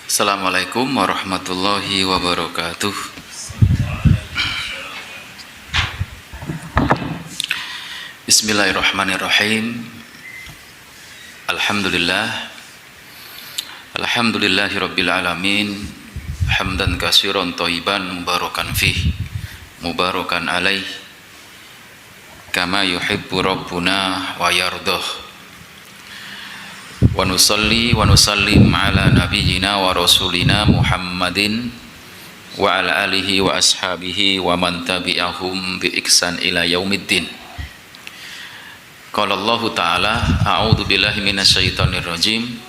Assalamualaikum warahmatullahi wabarakatuh. Bismillahirrahmanirrahim. Alhamdulillahi rabbil alamin. Hamdan katsiran thayyiban mubarakan fih, mubarakan alaih, kama yuhibbu rabbuna wa yardah. Wa nusalli wa nusallim ala nabiyyina wa rasulina Muhammadin wa ala alihi wa ashabihi wa man tabi'ahum bi ihsan ila yaumiddin. Qala Allah Ta'ala, a'udzu billahi minasyaitonir rajim.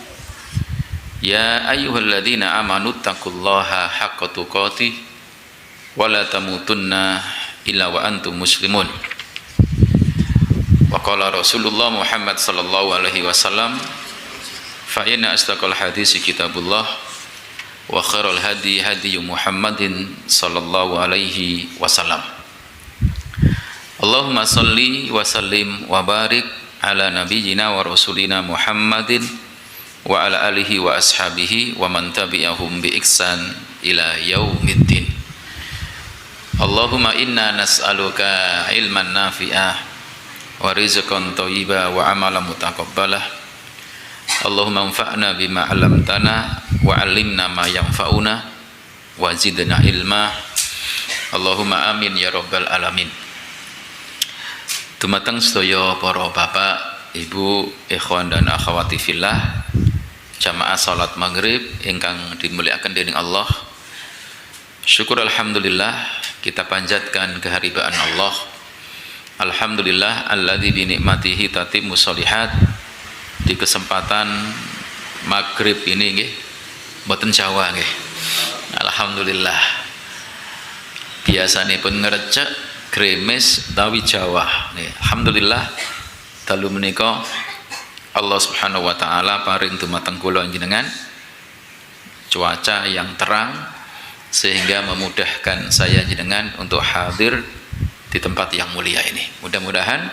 Ya ayyuhalladzina amanu taqullaha haqqa tuqatih wa la tamutunna illa wa antum muslimun. Wa qala Rasulullah Muhammad sallallahu alaihi wasallam, fa inna asdaqal hadisi kitabullah wa khairal hadi hadi Muhammadin sallallahu alaihi wasallam. Allahumma salli wa sallim wa barik ala nabiyyina wa rasulina Muhammadin wa ala alihi wa ashabihi wa man tabi'ahum bi ihsan ila yaumiddin. Allahumma inna nas'aluka ilman nafi'ah wa rizqan thayyiban wa amalan mutaqabbalah. Allahumma anfa'na bima 'allamtana wa 'allimna ma yanfa'una wa zidna ilma. Allahumma amin ya rabbal alamin. Dumateng sedaya para bapak, ibu, ikhwan dan akhwati fillah, jamaah salat maghrib ingkang dimuliakan dening Allah. Syukur alhamdulillah kita panjatkan keharibaan Allah. Alhamdulillah alladzi bi nikmatihi tatimmu sholihat. Di kesempatan maghrib ini nggih mboten Jawa nggih. Alhamdulillah. Biasanipun ngrecek gremes utawi Jawa nggih. Alhamdulillah dalu menika Allah Subhanahu wa taala paring dumateng kula njenengan cuaca yang terang sehingga memudahkan saya njenengan untuk hadir di tempat yang mulia ini. Mudah-mudahan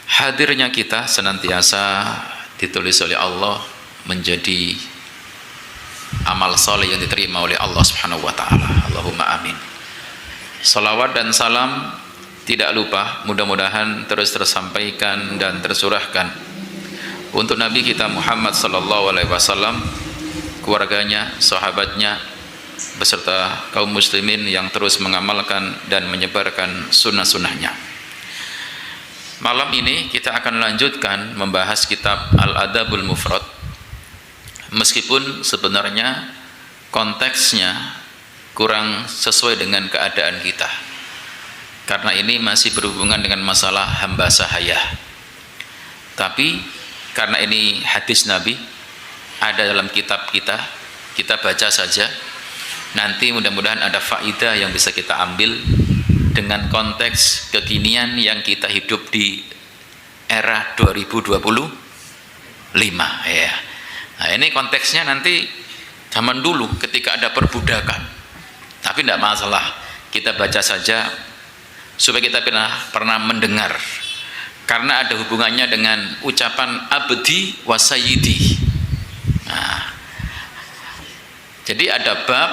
hadirnya kita senantiasa ditulis oleh Allah menjadi amal soleh yang diterima oleh Allah Subhanahu wa taala. Allahumma amin. Salawat dan salam tidak lupa mudah-mudahan terus tersampaikan dan tersurahkan untuk Nabi kita Muhammad sallallahu alaihi wasallam, keluarganya, sahabatnya beserta kaum muslimin yang terus mengamalkan dan menyebarkan sunnah-sunnahnya. Malam ini kita akan lanjutkan membahas kitab Al-Adabul Mufrad, meskipun sebenarnya konteksnya kurang sesuai dengan keadaan kita, karena ini masih berhubungan dengan masalah hamba sahaya. Tapi karena ini hadis Nabi ada dalam kitab kita, kita baca saja. Nanti mudah-mudahan ada faidah yang bisa kita ambil dengan konteks kekinian yang kita hidup di era 2025 ya. Nah, ini konteksnya nanti zaman dulu ketika ada perbudakan. Tapi tidak masalah, kita baca saja supaya kita pernah mendengar, karena ada hubungannya dengan ucapan abdi wa sayyidi. Nah, jadi ada bab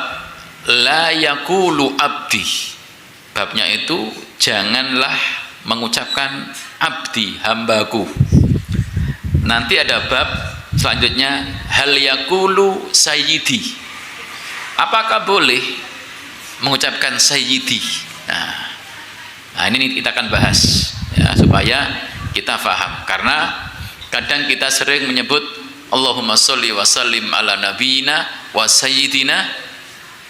la yaqulu abdi. Babnya itu janganlah mengucapkan abdi, hambaku. Nanti ada bab selanjutnya hal yaqulu sayyidi. Apakah boleh mengucapkan sayyidi? Nah, ini kita akan bahas ya, supaya kita faham, karena kadang kita sering menyebut Allahumma sholli wa sallim ala nabiyyina wa sayyidina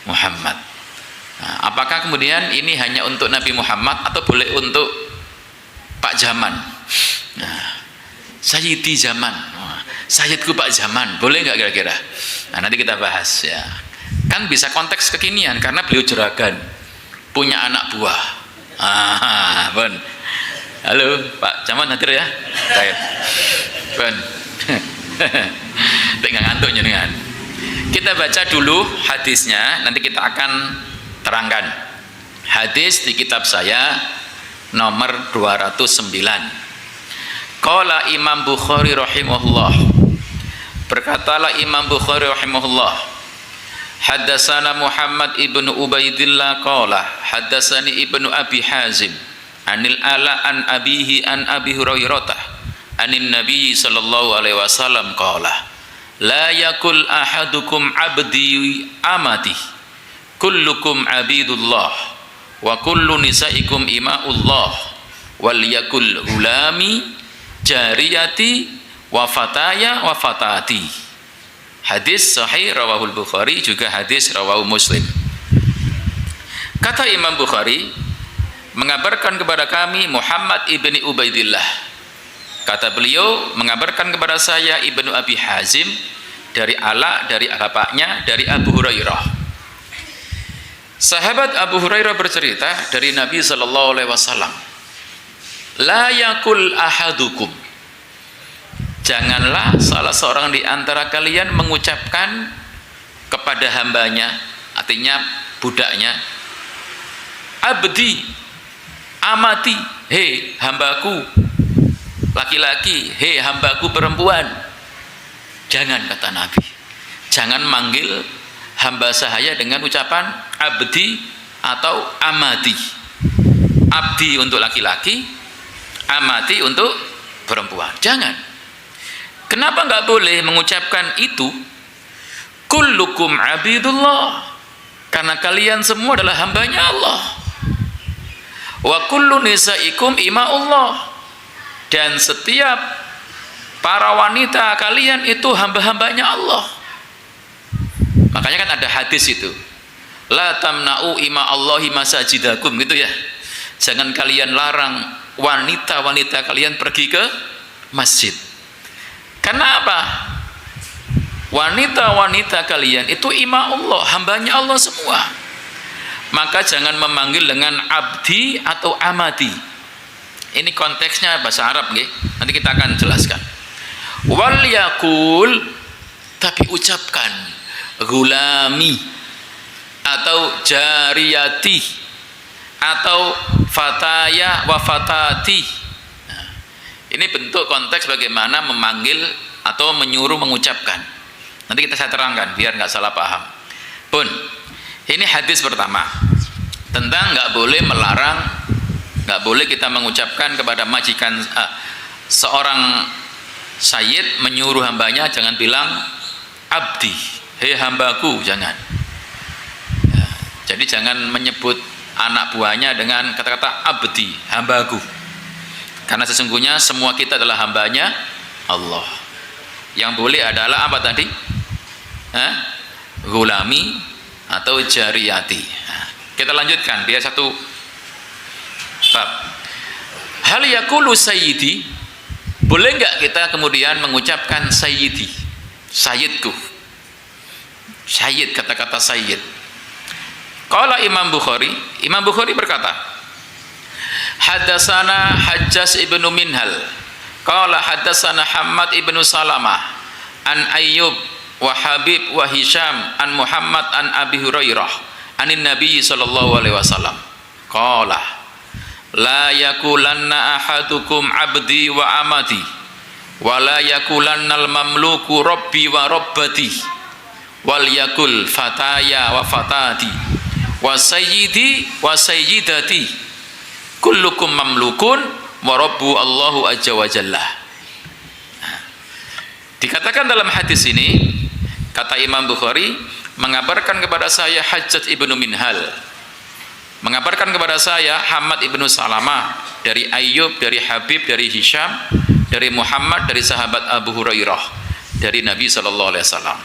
Muhammad. Nah, apakah kemudian ini hanya untuk Nabi Muhammad atau boleh untuk Pak Zaman? Nah, Sayyidi Zaman, Sayyidku Pak Zaman, boleh nggak kira-kira? Nah, nanti kita bahas ya. Kan bisa konteks kekinian karena beliau juragan, punya anak buah. Bon. Halo Pak Zaman, hadir ya? Baik. Bon. Tengah ngantuk jenengan. Kita baca dulu hadisnya, nanti kita akan terangkan. Hadis di kitab saya nomor 209. Qala Imam Bukhari rahimahullah. Berkatalah Imam Bukhari rahimahullah, Haddatsana Muhammad ibnu Ubaidillah qala haddatsani ibnu Abi Hazim anil Ala an abihi an Abi Hurairah anin Nabi sallallahu alaihi wasallam qala la yakul ahadukum abdi amati kullukum abidullah wa kullu nisaikum imaullah wal yakul hulami jariyati wa fataya wa fatati. Hadis sahih rawahul Bukhari, juga hadis rawahu Muslim. Kata Imam Bukhari, mengabarkan kepada kami Muhammad ibni Ubaidillah. Kata beliau, mengabarkan kepada saya Ibnu Abi Hazim dari Ala, dari bapaknya, dari Abu Hurairah. Sahabat Abu Hurairah bercerita dari Nabi sallallahu alaihi wasallam, la yakul ahadukum, janganlah salah seorang di antara kalian mengucapkan kepada hambanya, artinya budaknya, abdi, amati, hei hambaku laki-laki, hei hambaku perempuan. Jangan, kata Nabi, jangan manggil hamba sahaya dengan ucapan abdi atau amati. Abdi untuk laki-laki, amati untuk perempuan. Jangan. Kenapa nggak boleh mengucapkan itu? Kullukum abidullah, karena kalian semua adalah hambanya Allah. Wa kullu nisaikum imaullah, dan setiap para wanita kalian itu hamba-hambanya Allah. Makanya kan ada hadis itu, la tamna'u ima Allahi masajidakum, gitu ya. Jangan kalian larang wanita-wanita kalian pergi ke masjid. Karena apa? Wanita-wanita kalian itu ima Allah, hambanya Allah semua. Maka jangan memanggil dengan abdi atau amati. Ini konteksnya bahasa Arab, nggih. Nanti kita akan jelaskan. Wal yakul, tapi ucapkan gulami atau jariyati atau fataya wa fatati. Ini bentuk konteks bagaimana memanggil atau menyuruh mengucapkan. Nanti saya terangkan biar nggak salah paham. Pun, ini hadis pertama tentang nggak boleh melarang, nggak boleh kita mengucapkan kepada majikan seorang sayyid menyuruh hambanya jangan bilang abdi, hei hambaku, jangan. Ya, jadi jangan menyebut anak buahnya dengan kata-kata abdi, hambaku. Karena sesungguhnya semua kita adalah hambanya Allah. Yang boleh adalah apa tadi? Gulami atau jariyati. Kita lanjutkan, dia satu bab. Hal yakulu sayyidi, boleh nggak kita kemudian mengucapkan sayyidi, sayyidku, sayyid, kata-kata sayyid. Qala Imam Bukhari berkata, Haddatsana Hajjaj ibnu Minhal qala haddatsana Hammad ibnu Salamah an Ayyub wa Habib wa Hisham an Muhammad an Abi Hurairah anin Nabi sallallahu alaihi wasallam qala la yakulanna ahadukum abdi wa amati wa la yakulannal mamluku rabbi wa rabbati wal yakul fataya wa fatati wa sayyidi wa sayyidati kullukum mamlukun wa rabbu Allahu azza wa jalla. Dikatakan dalam hadis ini, kata Imam Bukhari, mengabarkan kepada saya Hajjaj ibnu Minhal, mengabarkan kepada saya Hamad ibnu Salamah, dari Ayyub, dari Habib, dari Hisham, dari Muhammad, dari sahabat Abu Hurairah, dari Nabi sallallahu alaihi wasallam.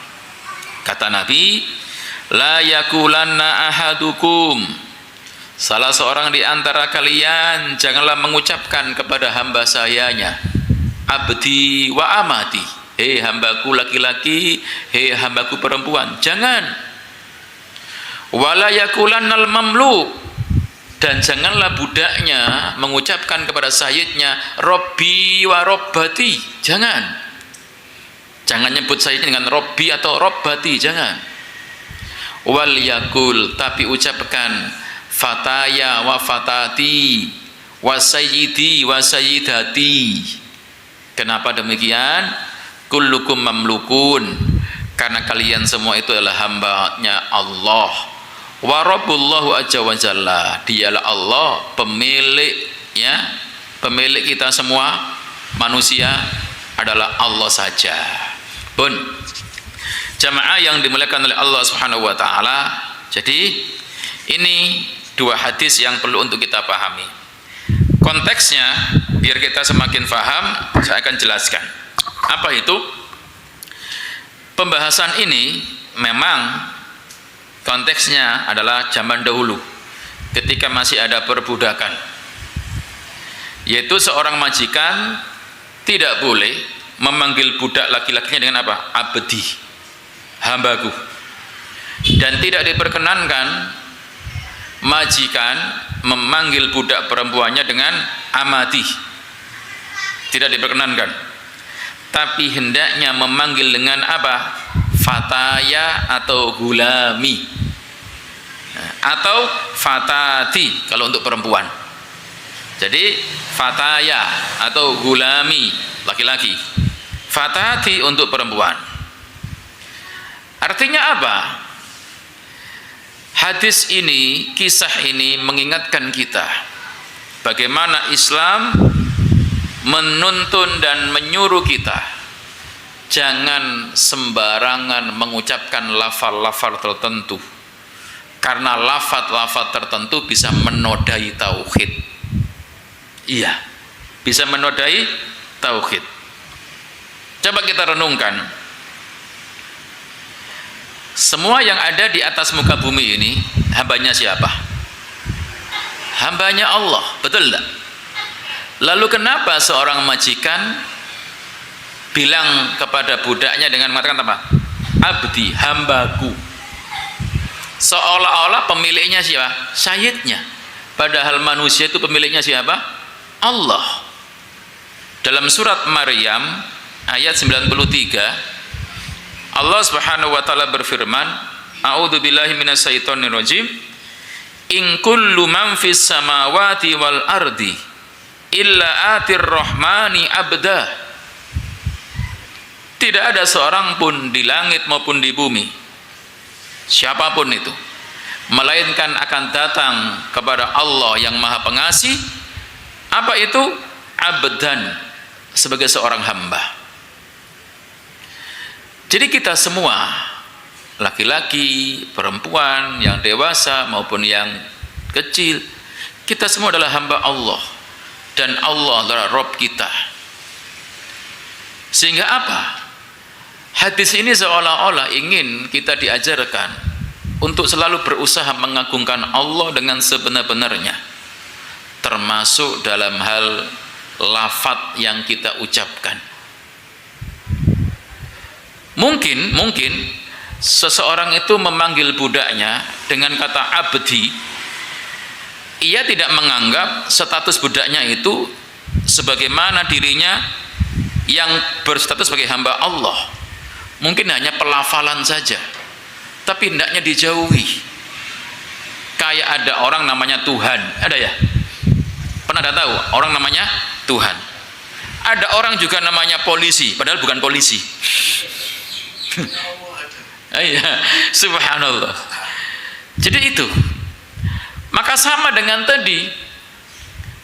Kata Nabi, la yakulanna ahadukum, salah seorang di antara kalian janganlah mengucapkan kepada hamba sayanya abdi wa amati, hei hambaku laki-laki, hei hambaku perempuan. Jangan. Wala yakulannal mamluk, dan janganlah budaknya mengucapkan kepada sayyidnya robbi wa robbati. Jangan nyebut sayyidnya dengan robbi atau robbati, jangan. Wal yakul, tapi ucapkan fataya wa fatati wa sayyidi wa sayyidati. Kenapa demikian? Kullukum mamlukun, karena kalian semua itu adalah hambanya Allah. Wa rabbullahu azza wa jalla, dialah Allah pemiliknya, pemilik kita semua manusia adalah Allah saja. Pun jamaah yang dimuliakan oleh Allah Subhanahu wa taala, jadi ini dua hadis yang perlu untuk kita pahami. Konteksnya biar kita semakin paham, saya akan jelaskan. Apa itu? Pembahasan ini memang konteksnya adalah zaman dahulu ketika masih ada perbudakan, yaitu seorang majikan tidak boleh memanggil budak laki-lakinya dengan apa? Abdi, hambaku. Dan tidak diperkenankan majikan memanggil budak perempuannya dengan amati, tidak diperkenankan. Tapi hendaknya memanggil dengan apa? Fataya atau gulami, atau fatati kalau untuk perempuan. Jadi fataya atau gulami laki-laki, fatati untuk perempuan. Artinya apa? Hadis ini, kisah ini mengingatkan kita bagaimana Islam menuntun dan menyuruh kita jangan sembarangan mengucapkan lafal-lafal tertentu, karena lafal-lafal tertentu bisa menodai tauhid. Iya, bisa menodai tauhid. Coba kita renungkan, semua yang ada di atas muka bumi ini hambanya siapa? Hambanya Allah, betul tidak? Lalu kenapa seorang majikan bilang kepada budaknya dengan mengatakan apa? Abdi, hambaku. Seolah-olah pemiliknya siapa? Sayyidnya. Padahal manusia itu pemiliknya siapa? Allah. Dalam surat Maryam ayat 93, Allah Subhanahu wa taala berfirman, A'udzu billahi minasyaitonir rajim. In kullu man fis samawati wal ardi illa atir rahmani abda. Tidak ada seorang pun di langit maupun di bumi, siapapun itu, melainkan akan datang kepada Allah yang Maha Pengasih. Apa itu? Abdan, sebagai seorang hamba. Jadi kita semua, laki-laki, perempuan, yang dewasa maupun yang kecil, kita semua adalah hamba Allah, dan Allah adalah Rabb kita. Sehingga apa? Hadis ini seolah-olah ingin kita diajarkan untuk selalu berusaha mengagungkan Allah dengan sebenar-benarnya, termasuk dalam hal lafaz yang kita ucapkan. Mungkin seseorang itu memanggil budaknya dengan kata abdi, ia tidak menganggap status budaknya itu sebagaimana dirinya yang berstatus sebagai hamba Allah. Mungkin hanya pelafalan saja, tapi hendaknya dijauhi. Kayak ada orang namanya Tuhan, ada ya? Pernah ada tahu orang namanya Tuhan? Ada orang juga namanya polisi, padahal bukan polisi. Iya, subhanallah. Jadi itu. Maka sama dengan tadi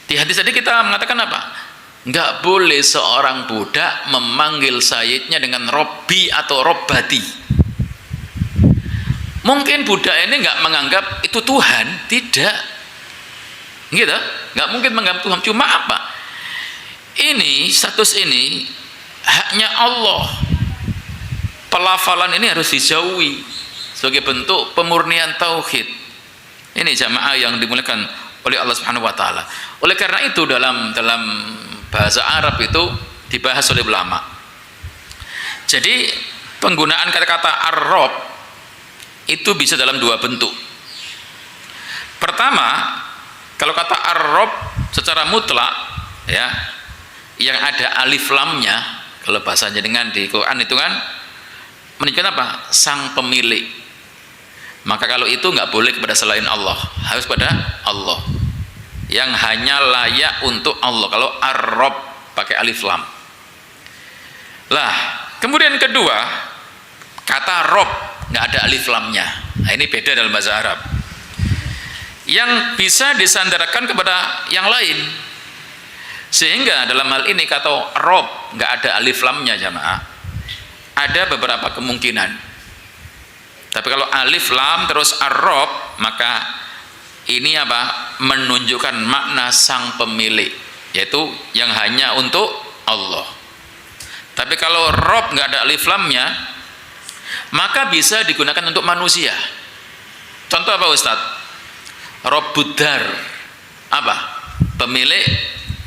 di hadis tadi kita mengatakan apa? Enggak boleh seorang budak memanggil sayyidnya dengan Robbi atau Robbati. Mungkin budak ini enggak menganggap itu Tuhan, tidak. Gitu? Enggak mungkin menganggap Tuhan. Cuma apa? Ini status ini haknya Allah. Pelafalan ini harus dijauhi sebagai bentuk pemurnian tauhid. Ini jamaah yang dimuliakan oleh Allah Subhanahu wa taala. Oleh karena itu dalam bahasa Arab itu dibahas oleh ulama. Jadi penggunaan kata-kata ar-Rabb itu bisa dalam dua bentuk. Pertama, kalau kata ar-Rabb secara mutlak ya, yang ada alif lamnya, kalau bahasanya dengan di Quran itu kan menunjukkan apa? Sang pemilik. Maka kalau itu nggak boleh kepada selain Allah, harus pada Allah yang hanya layak untuk Allah. Kalau ar-Rabb pakai alif lam. Lah, kemudian kedua, kata Rob nggak ada alif lamnya. Nah, ini beda dalam bahasa Arab. Yang bisa disandarkan kepada yang lain. Sehingga dalam hal ini kata Rob nggak ada alif lamnya jamaah. Ada beberapa kemungkinan. Tapi kalau alif lam terus ar-Rob, maka ini apa? Menunjukkan makna sang pemilik, yaitu yang hanya untuk Allah. Tapi kalau Rob nggak ada alif lamnya, maka bisa digunakan untuk manusia. Contoh apa Ustadz? Robbud dar, apa? Pemilik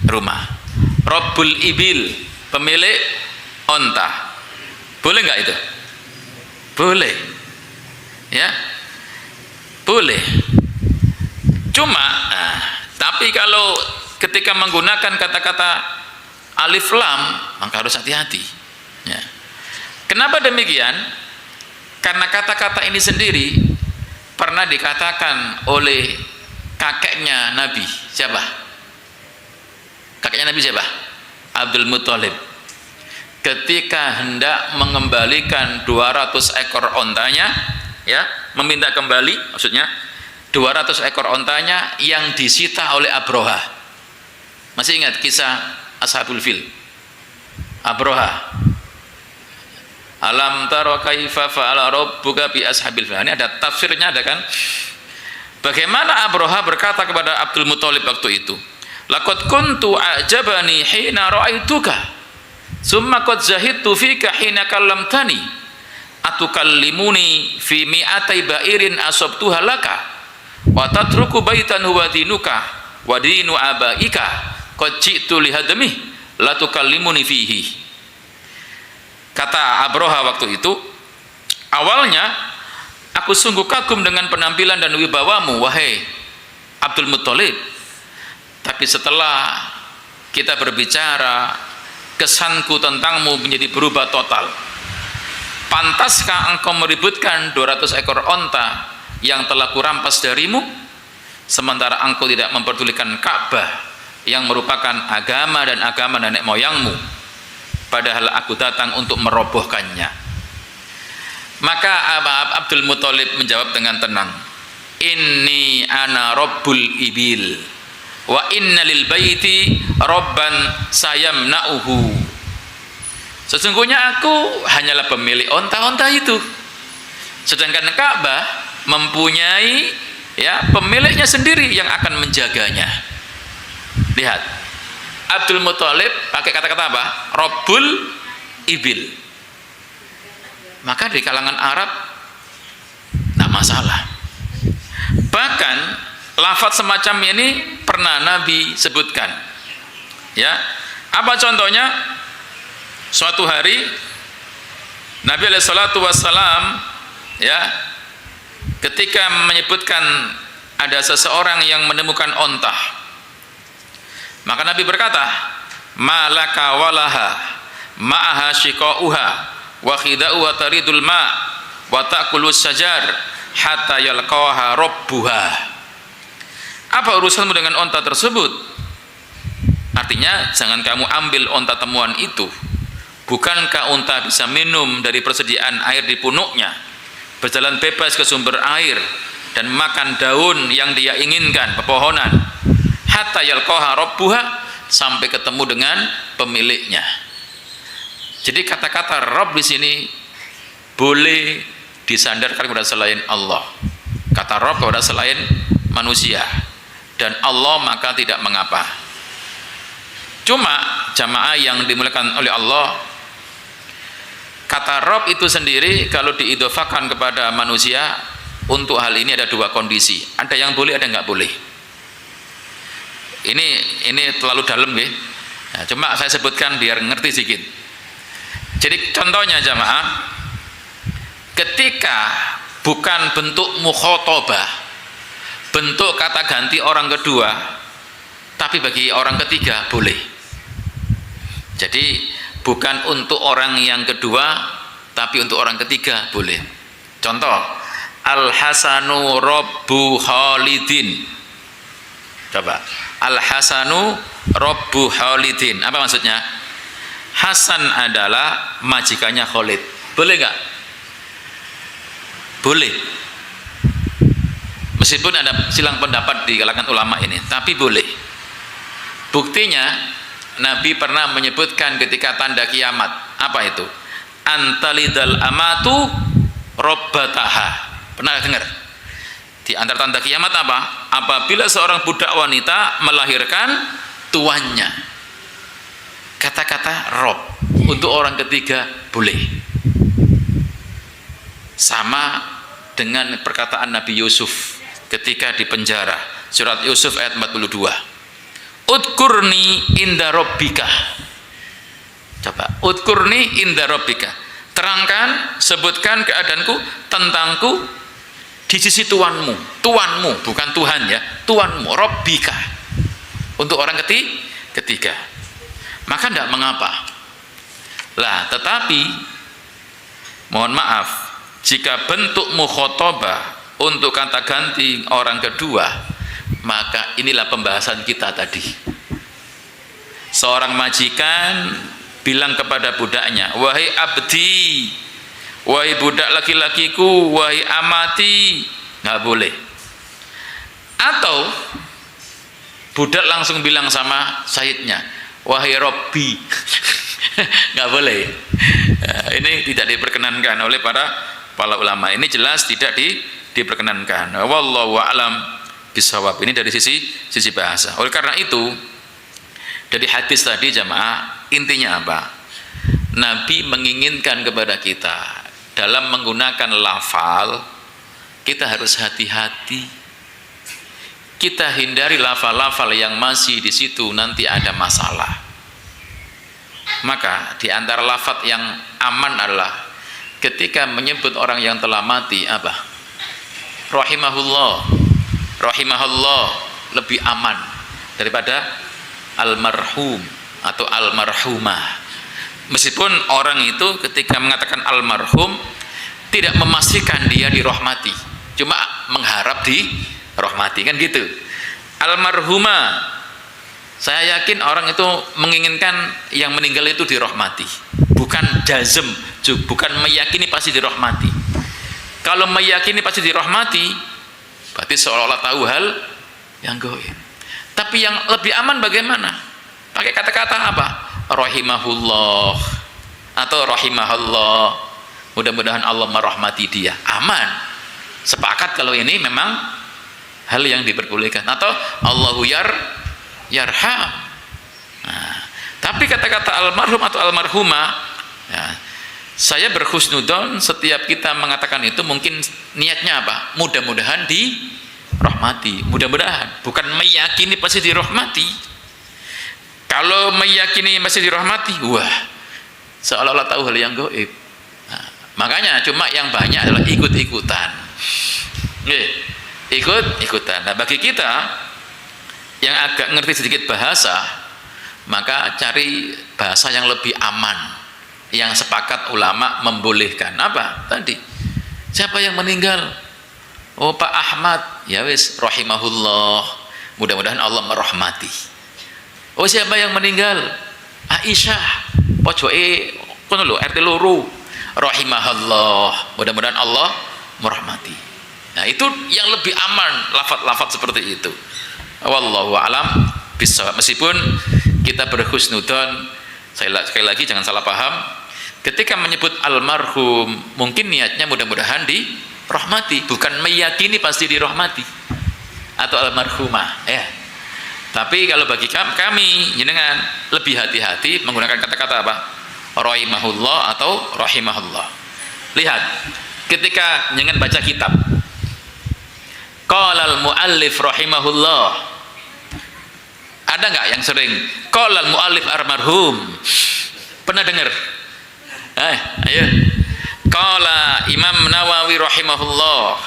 rumah. Robbul ibil, pemilik onta. Boleh nggak itu? Boleh, ya, boleh. Cuma, tapi kalau ketika menggunakan kata-kata alif lam, maka harus hati-hati. Ya. Kenapa demikian? Karena kata-kata ini sendiri pernah dikatakan oleh kakeknya Nabi. Siapa? Kakeknya Nabi siapa? Abdul Muthalib. Ketika hendak mengembalikan 200 ekor ontanya, ya, meminta kembali, maksudnya 200 ekor ontanya yang disita oleh Abroha. Masih ingat kisah Ashabul Fil? Abroha. Alam tara kaifa fa'ala rabbuka bi ashabil fil. Ini ada tafsirnya, ada kan? Bagaimana Abroha berkata kepada Abdul Muthalib waktu itu? Laqad kuntu a'jabani hina ra'aituka. Summa qad zahidtu fika hina kallamtani. Atukallimuni fi mi'atai ba'irin asabtuha laka. Wa tatruku baitan huwa dinuka wa dinu abaika qad ji'tu lihadmih la tukallimuni fihi. Kata Abroha waktu itu, awalnya aku sungguh kagum dengan penampilan dan wibawamu wahai Abdul Muthalib, tapi setelah kita berbicara, kesanku tentangmu menjadi berubah total. Pantaskah engkau meributkan 200 ekor onta yang telah kurampas darimu, sementara engkau tidak memperdulikan Ka'bah yang merupakan agama dan agama nenek moyangmu, padahal aku datang untuk merobohkannya. Maka Abdul Muthalib menjawab dengan tenang, inni ana rabbul ibil wa inna lil baiti rabban sayamna'uhu. Sesungguhnya aku hanyalah pemilik onta-onta itu, sedangkan Ka'bah mempunyai, ya, pemiliknya sendiri yang akan menjaganya. Lihat, Abdul Muthalib pakai kata-kata apa? Rabbul ibil. Maka di kalangan Arab tidak masalah. Bahkan lafaz semacam ini pernah Nabi sebutkan. Ya, apa contohnya? Suatu hari Nabi alaihissalatu wassalam, ya, ketika menyebutkan ada seseorang yang menemukan onta, maka Nabi berkata, malaka walaha ma'aha shiqa'uha wa khida'uha taridul ma' wa ta'kulu sajar hatta yalqaha rabbuha. Apa urusanmu dengan onta tersebut? Artinya, jangan kamu ambil onta temuan itu. Bukankah unta bisa minum dari persediaan air di punuknya, berjalan bebas ke sumber air, dan makan daun yang dia inginkan, pepohonan, hatta yalqaha rabbuha, sampai ketemu dengan pemiliknya. Jadi kata-kata Rabb di sini boleh disandarkan kepada selain Allah. Kata Rabb kepada selain manusia, dan Allah maka tidak mengapa. Cuma jamaah yang dimuliakan oleh Allah, kata Rabb itu sendiri kalau diidofakan kepada manusia, untuk hal ini ada dua kondisi. Ada yang boleh, ada yang nggak boleh. Ini terlalu dalam, ya. Nah, cuma saya sebutkan biar ngerti sedikit. Jadi contohnya jamaah, ketika bukan bentuk mukhotabah, bentuk kata ganti orang kedua, tapi bagi orang ketiga boleh. Jadi bukan untuk orang yang kedua, tapi untuk orang ketiga boleh. Contoh, Al-Hasanu Rabbu Khalidin. Coba, Al-Hasanu Rabbu Khalidin. Apa maksudnya? Hasan adalah majikannya Khalid. Boleh nggak? boleh. Meskipun ada silang pendapat di kalangan ulama ini, tapi boleh. Buktinya Nabi pernah menyebutkan ketika tanda kiamat. Apa itu? Antalidal amatu robbataha. Pernah dengar? Di antara tanda kiamat apa? Apabila seorang budak wanita melahirkan tuannya. Kata-kata rob untuk orang ketiga boleh. Sama dengan perkataan Nabi Yusuf ketika di penjara. Surat Yusuf ayat 42. Udkurni inda rabbika. Coba, udkurni inda rabbika. Terangkan, sebutkan keadaanku, tentangku di sisi Tuanmu. Tuanmu, bukan Tuhan ya, Tuanmu, rabbika. Untuk orang ketiga. Maka tidak mengapa. Lah, tetapi mohon maaf, jika bentuk mukhotabah untuk kata ganti orang kedua, maka inilah pembahasan kita tadi. Seorang majikan bilang kepada budaknya, wahai abdi, wahai budak laki-lakiku, wahai amati, nggak boleh. Atau budak langsung bilang sama sayyidnya, wahai Robbi, nggak boleh. Nah, ini tidak diperkenankan oleh para ulama. Ini jelas tidak diperkenankan. Wallahu a'lam bisawab. Ini dari sisi bahasa. Oleh karena itu, dari hadis tadi jamaah, intinya apa? Nabi menginginkan kepada kita dalam menggunakan lafal, kita harus hati-hati. Kita hindari lafal-lafal yang masih di situ nanti ada masalah. Maka di antara lafaz yang aman adalah ketika menyebut orang yang telah mati apa? Rahimahullah. Rahimahullah lebih aman daripada almarhum atau almarhumah. Meskipun orang itu ketika mengatakan almarhum tidak memastikan dia dirahmati, cuma mengharap dirahmati, kan gitu. Almarhumah, saya yakin orang itu menginginkan yang meninggal itu dirahmati, bukan jazm, bukan meyakini pasti dirahmati. Kalau meyakini pasti dirahmati, berarti seolah-olah tahu hal yang gaib. Tapi yang lebih aman bagaimana? Pakai kata-kata apa? Rahimahullah atau rahimahullah. Mudah-mudahan Allah merahmati dia. Aman. Sepakat kalau ini memang hal yang diperbolehkan. Atau Allahu yarham. Nah, tapi kata-kata almarhum atau almarhumah, ya, saya berhusnudon setiap kita mengatakan itu mungkin niatnya apa? Mudah-mudahan dirahmati, mudah-mudahan, bukan meyakini pasti dirahmati. Kalau meyakini masih dirahmati, wah, seolah-olah tahu hal yang gaib. Nah, makanya cuma yang banyak adalah ikut-ikutan. Ikut-ikutan. Nah, bagi kita yang agak ngerti sedikit bahasa, maka cari bahasa yang lebih aman, yang sepakat ulama membolehkan. Apa tadi? Siapa yang meninggal? Oh, Pak Ahmad. Ya wis, rahimahullah, mudah-mudahan Allah merahmati. Oh, siapa yang meninggal? Aisyah, pojoke kono lho, RT loro, rahimahullah, mudah-mudahan Allah merahmati. Nah, itu yang lebih aman, lafaz-lafaz seperti itu. Wallahu a'lam bishawab. Meskipun kita berhusnudon, sekali lagi jangan salah paham, ketika menyebut almarhum mungkin niatnya mudah-mudahan dirahmati, bukan meyakini pasti dirahmati. Atau almarhumah, ya. Tapi kalau bagi kami jenengan lebih hati-hati menggunakan kata-kata apa? Rahimahullah atau rahimahullah. Lihat, ketika jenengan baca kitab, qala al-muallif rahimahullah, ada nggak yang sering qala al-muallif almarhum? Pernah dengar? Ayo. Qala Imam Nawawi rahimahullah,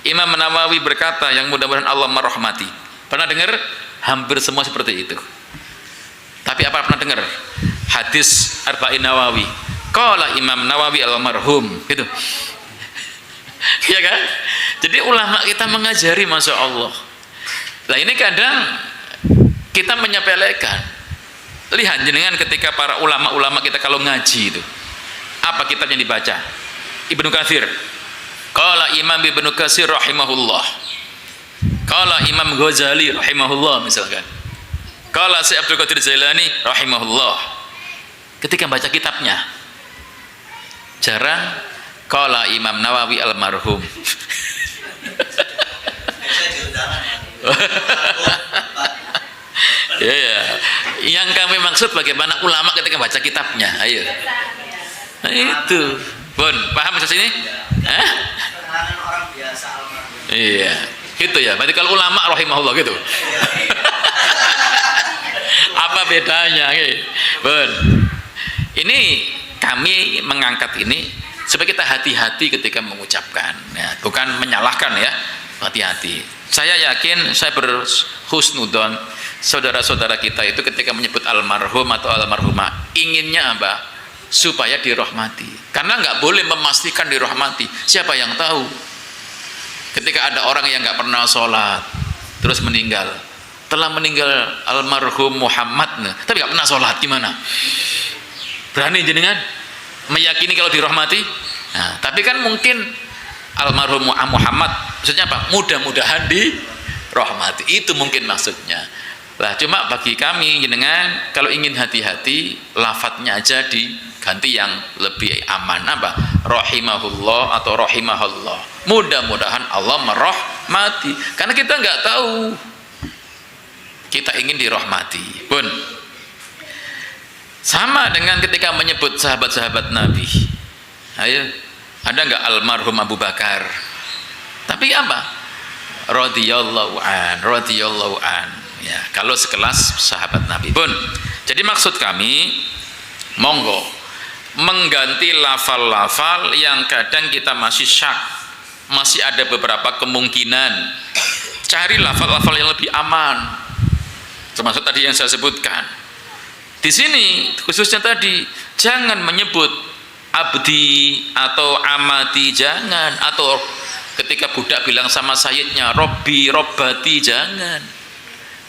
Imam Nawawi berkata yang mudah-mudahan Allah merahmati. Pernah dengar? Hampir semua seperti itu. Tapi apa pernah dengar hadis Arba'in Nawawi, qala Imam Nawawi almarhum, gitu? Ya kan? Jadi ulama kita mengajari, masya Allah. Nah, ini kadang kita menyepelekan. Lihat jenengan ketika para ulama-ulama kita kalau ngaji itu, apa kitab yang dibaca? Ibnu Katsir, Qala Imam Ibnu Katsir rahimahullah. Qala Imam Ghazali rahimahullah misalkan. Qala Syekh Abdul Qadir Jailani rahimahullah. Ketika baca kitabnya jarang qala Imam Nawawi almarhum. Ya, yang kami maksud bagaimana ulama ketika baca kitabnya. Ayo. Nah, itu. Bon, paham maksud sini? Hah? Orang biasa almarhum. Iya, gitu ya. Berarti kalau ulama rahimahullah gitu. Apa bedanya? Bon. Ini kami mengangkat ini supaya kita hati-hati ketika mengucapkan, ya, bukan menyalahkan ya, hati-hati. Saya yakin, saya berhusnudon, saudara-saudara kita itu ketika menyebut almarhum atau almarhumah, inginnya apa? Supaya dirahmati. Karena nggak boleh memastikan dirahmati. Siapa yang tahu? Ketika ada orang yang nggak pernah sholat, terus meninggal, telah meninggal almarhum Muhammad, tapi nggak pernah sholat, gimana? Berani jenengan meyakini kalau dirahmati? Nah, tapi kan mungkin almarhum Muhammad maksudnya apa? Mudah-mudahan dirahmati, itu mungkin maksudnya lah. Cuma bagi kami jenengan kalau ingin hati-hati, lafadznya aja diganti yang lebih aman, apa? Rahimahullah atau rahimahullah, mudah-mudahan Allah merahmati, karena kita nggak tahu, kita ingin dirahmati pun. Sama dengan ketika menyebut sahabat-sahabat Nabi. Ayo, ada nggak almarhum Abu Bakar? Tapi apa? Radhiyallahu an. Ya, kalau sekelas sahabat Nabi pun. Jadi maksud kami, monggo mengganti lafal-lafal yang kadang kita masih syak, masih ada beberapa kemungkinan. Cari lafal-lafal yang lebih aman. Termasuk tadi yang saya sebutkan. Di sini khususnya tadi jangan menyebut abdi atau amati, jangan, atau ketika budak bilang sama sayyidnya robbi robbati, jangan,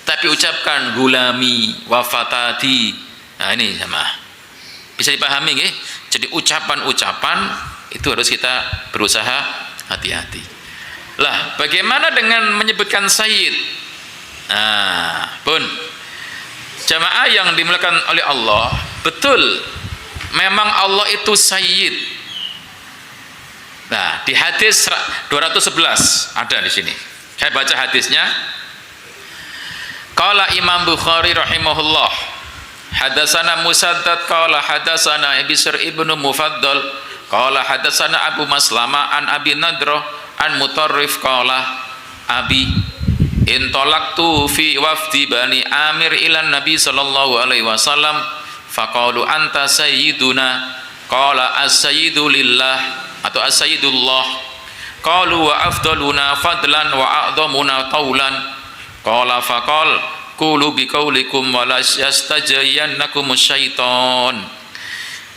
tapi ucapkan gulami wafatati. Nah ini sama, bisa dipahami nggih? Jadi ucapan-ucapan itu harus kita berusaha hati-hati. Lah bagaimana dengan menyebutkan sayyid? Nah pun jamaah yang dimuliakan oleh Allah, betul memang Allah itu sayyid. Nah di hadis 211 ada di sini, saya baca hadisnya. Qala Imam Bukhari rahimahullah, hadatsana Musaddad qala hadatsana Bisr ibnu Mufaddal qala hadatsana Abu Maslama an Abi Nadrah an Mutarrif qala Abi intolaktu fi wafdi Bani Amir ilan Nabi sallallahu alaihi wasallam faqalu anta sayyiduna qala as-sayyidu lillah atau as-sayyidullah qalu wa afdaluna fadlan wa a'dhamuna taulan qala faqal qulu biqaulikum wa la yastajyannakum syaiton.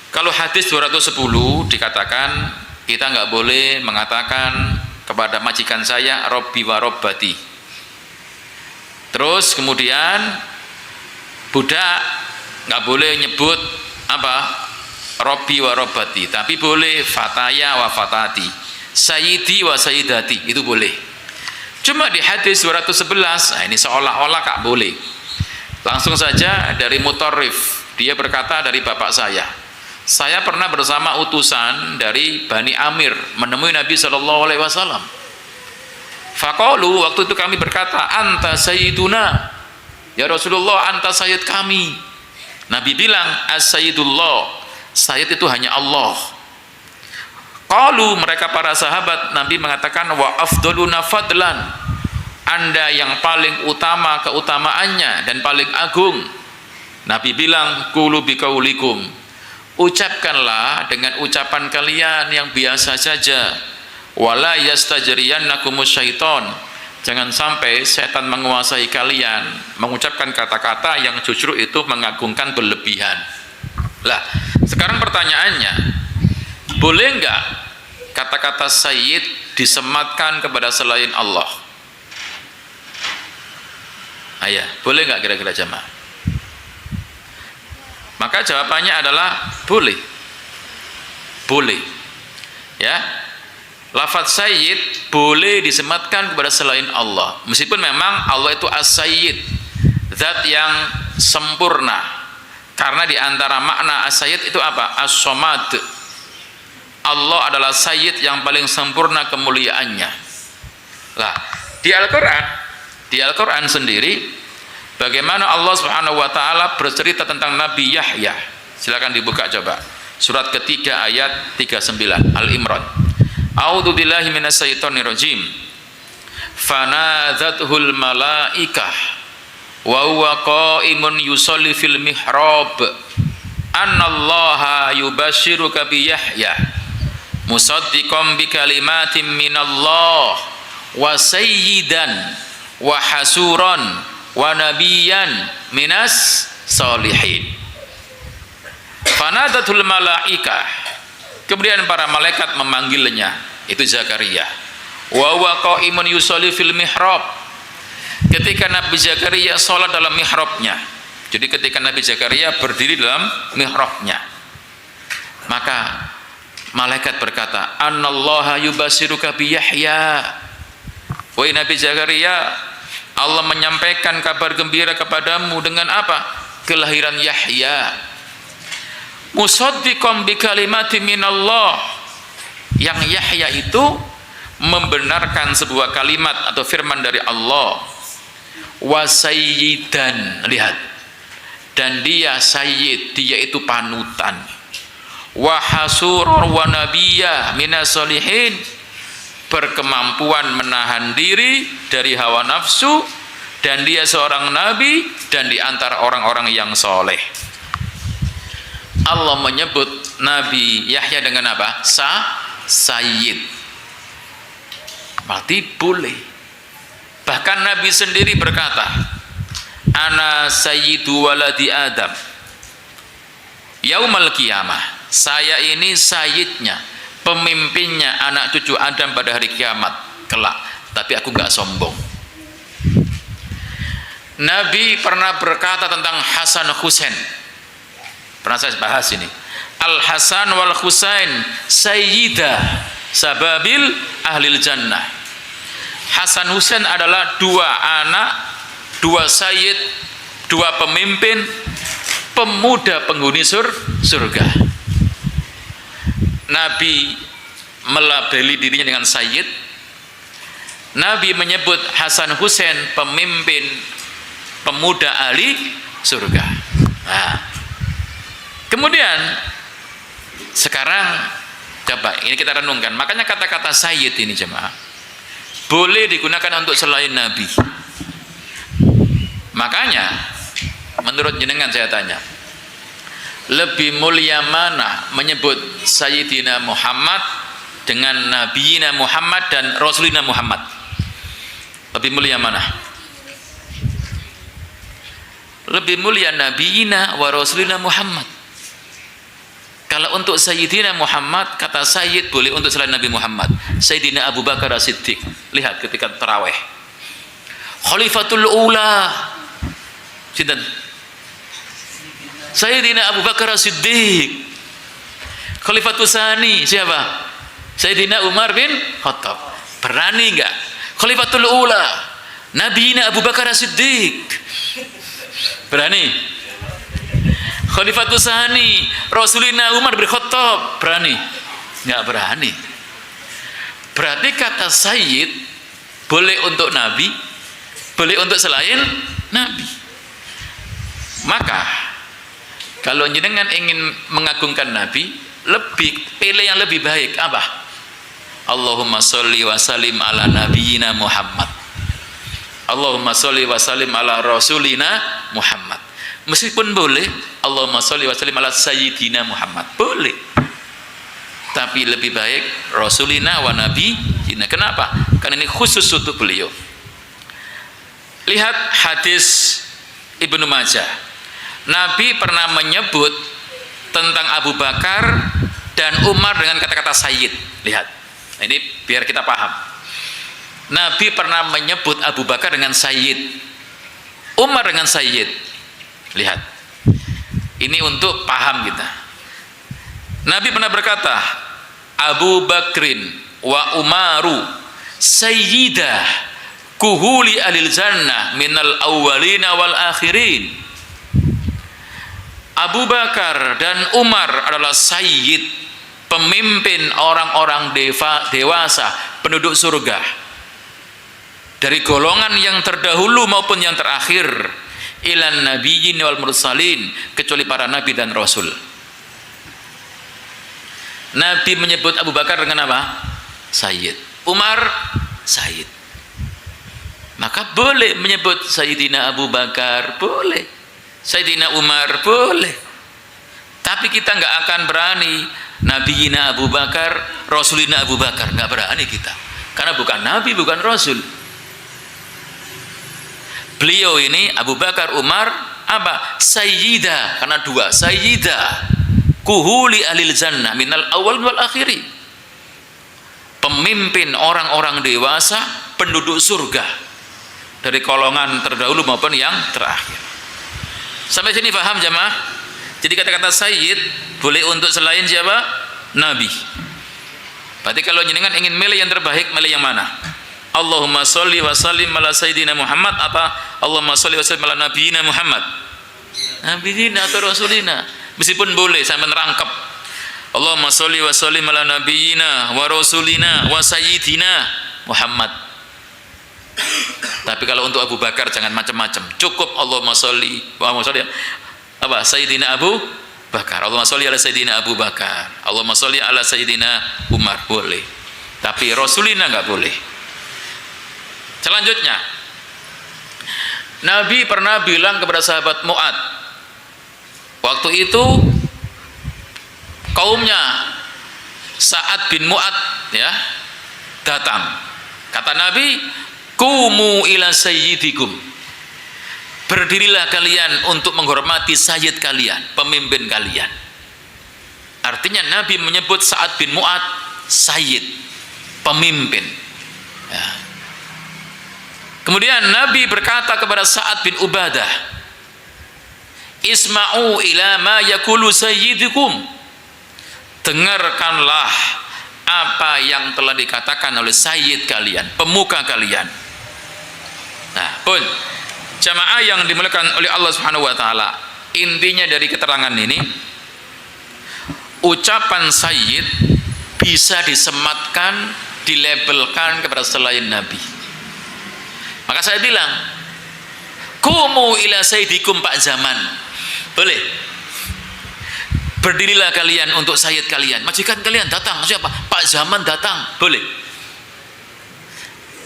Kalau hadis 210 dikatakan kita nggak boleh mengatakan kepada majikan saya robbi wa robbati. Terus kemudian budak nggak boleh nyebut apa robbi wa robbati, tapi boleh fataya wa fatati, sayyidi wa sayyidati, itu boleh. Cuma di hadis 211, nah ini seolah-olah gak boleh. Langsung saja dari Mutarrif, dia berkata dari bapak saya pernah bersama utusan dari Bani Amir menemui Nabi SAW. Faqalu, waktu itu kami berkata, anta sayyiduna, ya Rasulullah, anta sayyid kami. Nabi bilang, as-sayyidullah, sayyid itu hanya Allah. Qalu, mereka para sahabat, Nabi mengatakan, wa afdaluna fadlan, anda yang paling utama keutamaannya dan paling agung. Nabi bilang, qulu biqaulikum, ucapkanlah dengan ucapan kalian yang biasa saja. Wala yastajriyannakumus syaiton, jangan sampai setan menguasai kalian mengucapkan kata-kata yang justru itu mengagungkan berlebihan. Lah, sekarang pertanyaannya, boleh enggak kata-kata sayyid disematkan kepada selain Allah? Ayah, boleh enggak kira-kira jamaah? Maka jawabannya adalah boleh. Boleh. Ya. lafadz sayyid boleh disematkan kepada selain Allah, meskipun memang Allah itu as-sayyid, zat yang sempurna. Karena di antara makna as-sayyid itu apa? As-somad. Allah adalah sayyid yang paling sempurna kemuliaannya. Lah, di Al-Qur'an sendiri bagaimana Allah Subhanahu wa taala bercerita tentang Nabi Yahya. Silakan dibuka coba. Surat ketiga ayat 39 Al-Imran. A'udzu billahi minasyaitonir rajim. Fanadzathul malaikah wa huwa qa'imun yusalli fil mihrab annallaha yubashshiruka bi Yahya musaddiqan bi kalimatin minallah wa sayyidan wa hasuran wa nabiyyan minas salihin. Fanadatul malaikah, kemudian para malaikat memanggilnya, itu Zakaria. Wa huwa qa'imun yusalli fil mihrab, ketika Nabi Zakaria salat dalam mihrabnya. Jadi ketika Nabi Zakaria berdiri dalam mihrabnya, maka malaikat berkata, annallaha yubashiruka bi Yahya. Wahai Nabi Zakaria, Allah menyampaikan kabar gembira kepadamu dengan apa? Kelahiran Yahya. Musaddiqan bi kalimatin minallah, yang Yahya itu membenarkan sebuah kalimat atau firman dari Allah. Wa sayyidan, lihat, dan dia sayyid, dia itu panutan. Wa hasur wa nabiyya minas solihin, berkemampuan menahan diri dari hawa nafsu, dan dia seorang nabi dan di antara orang-orang yang soleh. Allah menyebut Nabi Yahya dengan apa? Sayyid. Berarti boleh. Bahkan Nabi sendiri berkata, ana sayyidu waladi Adam yaumal qiyamah, saya ini sayyidnya, pemimpinnya anak cucu Adam pada hari kiamat kelak, tapi aku gak sombong. Nabi pernah berkata tentang Hasan Husain, pernah saya bahas ini, Al Hasan wal Husain sayyidah sababil ahlil jannah. Hasan Husain adalah dua anak, dua sayyid, dua pemimpin, pemuda penghuni surga. Nabi melabeli dirinya dengan sayyid. Nabi menyebut Hasan Husain pemimpin pemuda ahli surga. Nah, kemudian sekarang coba ini kita renungkan. Makanya kata-kata sayyid ini jemaah boleh digunakan untuk selain Nabi. Makanya menurut jenengan saya tanya, lebih mulia mana menyebut Sayyidina Muhammad dengan Nabiyina Muhammad dan Rasulina Muhammad? Lebih mulia mana? Lebih mulia Nabiyina wa Rasulina Muhammad. Kalau untuk Sayyidina Muhammad, kata Sayyid boleh untuk selain Nabi Muhammad. Sayyidina Abu Bakar As-Siddiq, lihat ketika taraweh, Khalifatul Ula, sinten? Sayyidina Abu Bakar As-Siddiq. Khalifatul Tsani siapa? Sayyidina Umar bin Khattab. Berani enggak? Khalifatul Ula, Nabiyina Abu Bakar As-Siddiq. Berani? Khalifatul Tsani, Rasulina Umar bin Khattab. Berani? Enggak berani. Berarti kata Sayyid boleh untuk Nabi, boleh untuk selain Nabi. Maka kalau jenengan ingin mengagungkan Nabi, lebih pilih yang lebih baik apa? Allahumma sholli wa sallim ala nabiyyina Muhammad. Allahumma sholli wa sallim ala rasulina Muhammad. Meskipun boleh Allahumma sholli wa sallim ala sayyidina Muhammad, boleh. Tapi lebih baik rasulina wa nabiyina. Kenapa? Karena ini khusus untuk beliau. Lihat hadis Ibnu Majah. Nabi pernah menyebut tentang Abu Bakar dan Umar dengan kata-kata sayyid. Lihat, nah, ini biar kita paham. Nabi pernah menyebut Abu Bakar dengan sayyid, Umar dengan sayyid. Lihat, ini untuk paham kita. Nabi pernah berkata, Abu Bakrin wa Umaru sayyidah kuhuli alil jannah minal awwalina wal akhirin. Abu Bakar dan Umar adalah sayyid, pemimpin orang-orang dewasa penduduk surga dari golongan yang terdahulu maupun yang terakhir, ilan nabiyyin wal mursalin, kecuali para nabi dan rasul. Nabi menyebut Abu Bakar dengan apa? Sayyid. Umar sayyid. Maka boleh menyebut Sayyidina Abu Bakar, boleh. Sayyidina Umar, boleh. Tapi kita nggak akan berani Nabiyina Abu Bakar, Rasulina Abu Bakar, nggak berani kita. Karena bukan Nabi, bukan Rasul. Beliau ini Abu Bakar, Umar, apa? Sayyidah, karena dua. Sayyidah kuhuli alil jannah minal awal wal akhiri, pemimpin orang-orang dewasa penduduk surga dari golongan terdahulu maupun yang terakhir. Sampai sini paham jamaah? Jadi kata-kata sayyid boleh untuk selain siapa? Nabi. Berarti kalau jenengan ingin milih yang terbaik, milih yang mana? Allahumma sholli wa sallim ala sayyidina Muhammad apa Allahumma sholli wa sallim ala nabiyina Muhammad? Nabiyina atau rasulina? Meskipun boleh saya menerangkap Allahumma sholli wa sallim ala nabiyina wa rasulina wa sayyidina Muhammad. Tapi kalau untuk Abu Bakar jangan macam-macam, cukup Allahumma sholli apa sayyidina Abu Bakar, Allahumma sholli ala sayyidina Abu Bakar, Allahumma sholli ala sayyidina Umar, boleh. Tapi rasulina enggak boleh. Selanjutnya, Nabi pernah bilang kepada sahabat Mu'ad, waktu itu kaumnya Sa'ad bin Mu'ad ya datang. Kata Nabi, "Qumu ila sayyidikum." Berdirilah kalian untuk menghormati sayyid kalian, pemimpin kalian. Artinya Nabi menyebut Sa'ad bin Mu'ad sayyid, pemimpin. Ya. Kemudian Nabi berkata kepada Sa'ad bin Ubadah, "Isma'u ila ma yaqulu sayyidukum." Dengarkanlah apa yang telah dikatakan oleh sayyid kalian, pemuka kalian. Nah, pun jamaah yang dimuliakan oleh Allah Subhanahu wa taala, intinya dari keterangan ini, ucapan sayyid bisa disematkan, dilabelkan kepada selain Nabi. Maka saya bilang, "Qumu ila sayyidikum Pak Zaman." Boleh. Berdirilah kalian untuk sayyid kalian. Majikan kalian datang, siapa? Pak Zaman datang, boleh.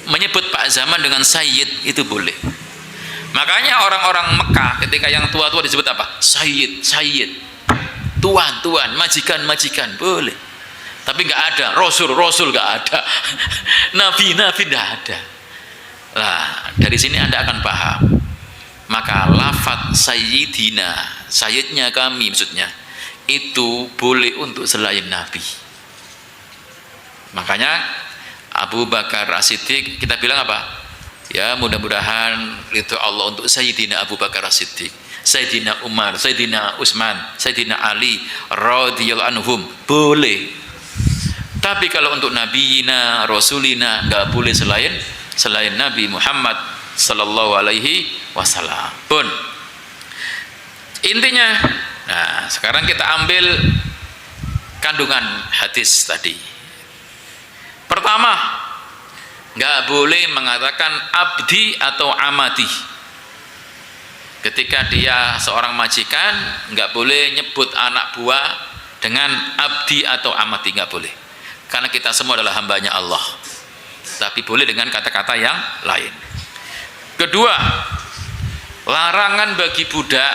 Menyebut Pak Zaman dengan sayyid itu boleh. Makanya orang-orang Mekah ketika yang tua-tua disebut apa? Sayyid, sayyid. Tuan, tuan, majikan, majikan, boleh. Tapi nggak ada rasul, rasul nggak ada. Nabi, nabi nggak ada. Nah, dari sini Anda akan paham. Maka lafadz sayyidina, sayyidnya kami maksudnya, itu boleh untuk selain Nabi. Makanya Abu Bakar As-Siddiq kita bilang apa? Ya, mudah-mudahan ridho Allah untuk Sayyidina Abu Bakar As-Siddiq, Sayyidina Umar, Sayyidina Utsman, Sayyidina Ali radhiyallahu anhum, boleh. Tapi kalau untuk nabiyina, rasulina, enggak boleh selain Nabi Muhammad sallallahu alaihi wasallam. Pun intinya, nah sekarang kita ambil kandungan hadis tadi. Pertama, nggak boleh mengatakan abdi atau amati. Ketika dia seorang majikan, nggak boleh nyebut anak buah dengan abdi atau amati, nggak boleh. Karena kita semua adalah hambanya Allah. Tapi boleh dengan kata-kata yang lain. Kedua, larangan bagi budak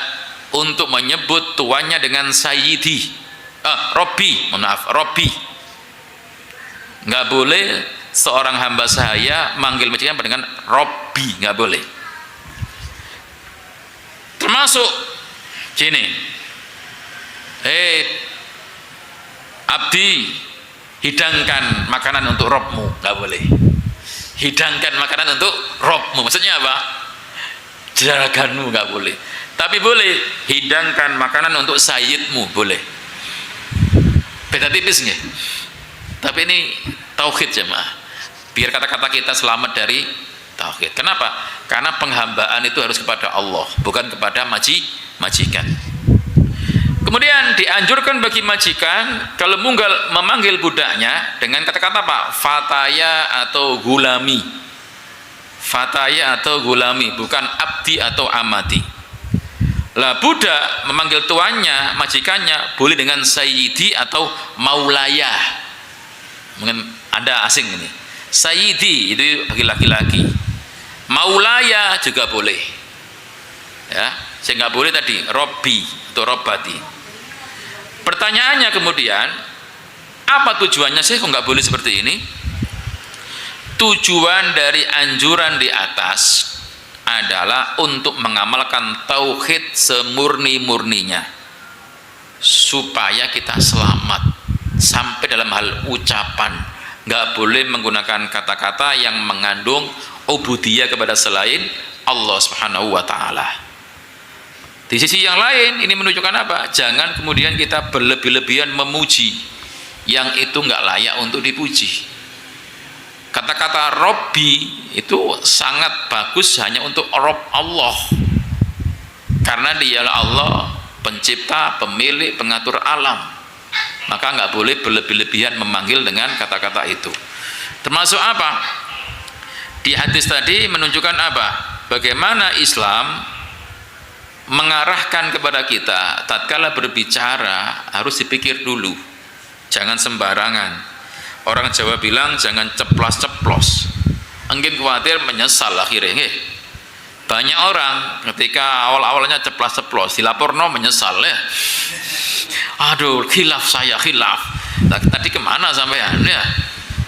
untuk menyebut tuannya dengan sayyidi, Robbi, maaf, Robbi. Nggak boleh seorang hamba sahaya manggil majikan dengan Robbi, nggak boleh. Termasuk gini, abdi, hidangkan makanan untuk Robmu, nggak boleh. Hidangkan makanan untuk Robmu, maksudnya apa? Jaraganmu, nggak boleh. Tapi boleh hidangkan makanan untuk sayyidmu, boleh. Beda tipis nggih. Tapi ini tauhid jemaah. Biar kata-kata kita selamat dari tauhid. Kenapa? Karena penghambaan itu harus kepada Allah, bukan kepada majikan. Kemudian dianjurkan bagi majikan kalau memanggil budaknya dengan kata-kata apa? Fataya atau gulami. Fataya atau gulami, bukan abdi atau amati. Lah budak memanggil tuannya, majikannya boleh dengan sayyidi atau maulaya. Mungkin Anda asing ini. Sayyidi itu bagi laki-laki. Maulaya juga boleh. Ya, saya nggak boleh tadi robbi atau robbati. Pertanyaannya kemudian, apa tujuannya sih kok nggak boleh seperti ini? Tujuan dari anjuran di atas adalah untuk mengamalkan tauhid semurni-murninya supaya kita selamat sampai dalam hal ucapan. Nggak boleh menggunakan kata-kata yang mengandung ubudiyah kepada selain Allah Subhanahu wa ta'ala. Di sisi yang lain ini menunjukkan apa? Jangan kemudian kita berlebih-lebihan memuji yang itu nggak layak untuk dipuji. Kata-kata Robbi itu sangat bagus hanya untuk Rob Allah, karena dialah Allah pencipta, pemilik, pengatur alam. Maka nggak boleh berlebih-lebihan memanggil dengan kata-kata itu. Termasuk apa? Di hadis tadi menunjukkan apa? Bagaimana Islam mengarahkan kepada kita tatkala berbicara harus dipikir dulu, jangan sembarangan. Orang Jawa bilang jangan ceplas-ceplos, mungkin khawatir menyesal akhirnya. Banyak orang ketika awal-awalnya ceplas-ceplos dilaporno menyesal ya, aduh khilaf saya khilaf, tadi kemana sampean ya,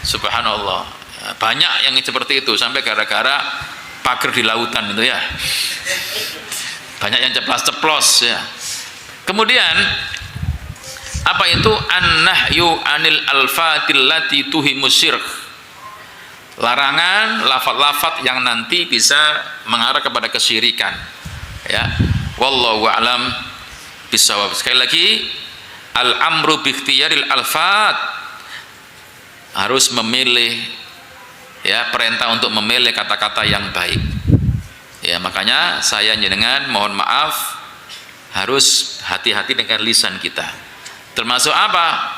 subhanallah. Banyak yang seperti itu sampai gara-gara pager di lautan itu ya, banyak yang ceplas-ceplos ya. Kemudian apa itu an-nahyu anil alfatil lati tuhimus syirk, larangan lafaz-lafaz yang nanti bisa mengarah kepada kesyirikan ya. Wallahu a'lam bissawab. Sekali lagi, al-amru bi ikhtiyaril alfat, harus memilih ya, perintah untuk memilih kata-kata yang baik. Ya, makanya saya jenengan mohon maaf harus hati-hati dengan lisan kita. Termasuk apa?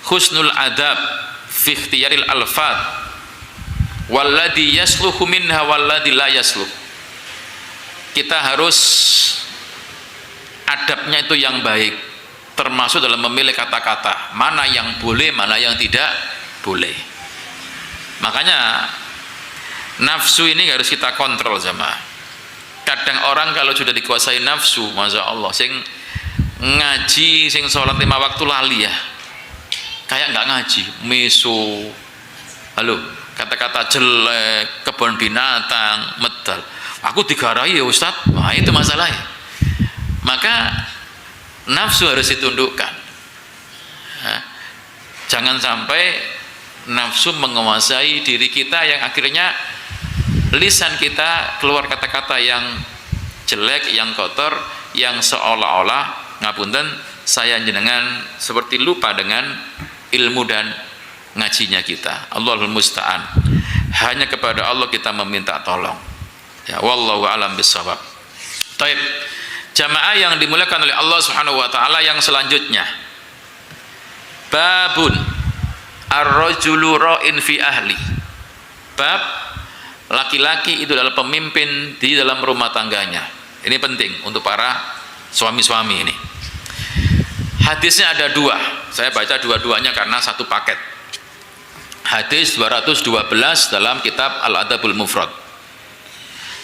Husnul adab fi ikhtiyaril alfat walladhi yasluhu minha walladhi la yasluh. Kita harus adabnya itu yang baik, termasuk dalam memilih kata-kata, mana yang boleh, mana yang tidak boleh. Makanya nafsu ini harus kita kontrol jemaah. Kadang orang kalau sudah dikuasai nafsu, masya Allah, sing ngaji, sing sholat 5 waktu lali ya, kayak nggak ngaji, meso, halo, kata-kata jelek, kebun binatang, medal. Aku digarai ya Ustadz, wah itu masalahnya. Maka nafsu harus ditundukkan. Jangan sampai nafsu menguasai diri kita yang akhirnya lisan kita keluar kata-kata yang jelek, yang kotor, yang seolah-olah ngapunten saya jenengan seperti lupa dengan ilmu dan ngajinya kita. Allahul musta'an. Hanya kepada Allah kita meminta tolong. Ya, wallahu a'lam bissawab. Taib. Jamaah yang dimuliakan oleh Allah Subhanahu wa taala, yang selanjutnya. Babun ar-rajulu ra'in fi ahli. Bab laki-laki itu adalah pemimpin di dalam rumah tangganya. Ini penting untuk para suami-suami ini. Hadisnya ada 2. Saya baca dua-duanya karena satu paket. Hadis 212 dalam kitab Al-Adabul Mufrad.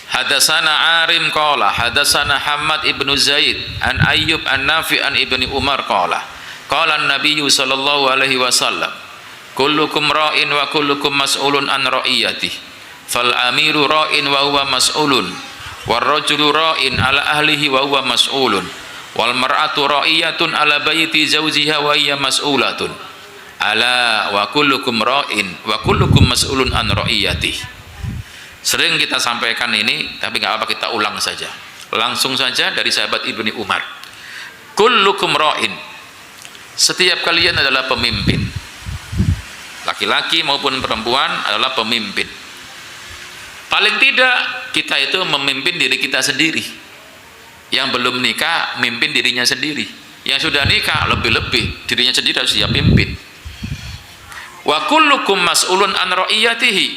Hadatsana Arim qala hadatsana Hammad ibnu Zaid an Ayyub an Nafi an Ibni Umar qala qala an-nabiy sallallahu alaihi wasallam kullukum ra'in wa kullukum mas'ulun an ra'iyatihi fal amiru ra'in wa huwa mas'ulun war rajulu ra'in ala ahlihi wa huwa mas'ulun wal mar'atu ra'iyatun ala bayti zawjiha wa hiya mas'ulatun ala wa kullukum ra'in wa kullukum mas'ulun an ra'iyatihi. Sering kita sampaikan ini, tapi nggak apa, kita ulang saja, langsung saja dari sahabat Ibni Umar. Kullukum ra'in, setiap kalian adalah pemimpin. laki-laki maupun perempuan adalah pemimpin. Paling tidak kita itu memimpin diri kita sendiri. Yang belum nikah mimpin dirinya sendiri. Yang sudah nikah lebih-lebih dirinya sendiri harus dia pimpin. Wa kullukum mas'ulun an ra'iyatihi.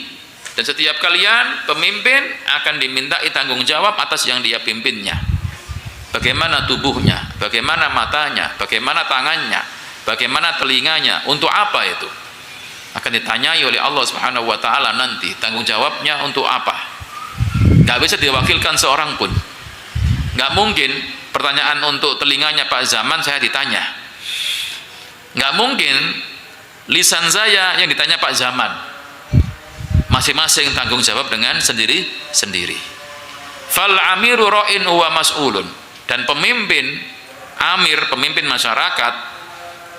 Dan setiap kalian pemimpin akan dimintai tanggung jawab atas yang dia pimpinnya. Bagaimana tubuhnya, bagaimana matanya, bagaimana tangannya, bagaimana telinganya, untuk apa itu? Akan ditanyai oleh Allah Subhanahu wa taala nanti, tanggung jawabnya untuk apa? Gak bisa diwakilkan seorang pun. Gak mungkin pertanyaan untuk telinganya Pak Zaman saya ditanya. Gak mungkin lisan saya yang ditanya Pak Zaman. Masing-masing tanggung jawab dengan sendiri-sendiri. Fal amiru ra'in wa mas'ulun. Dan pemimpin pemimpin masyarakat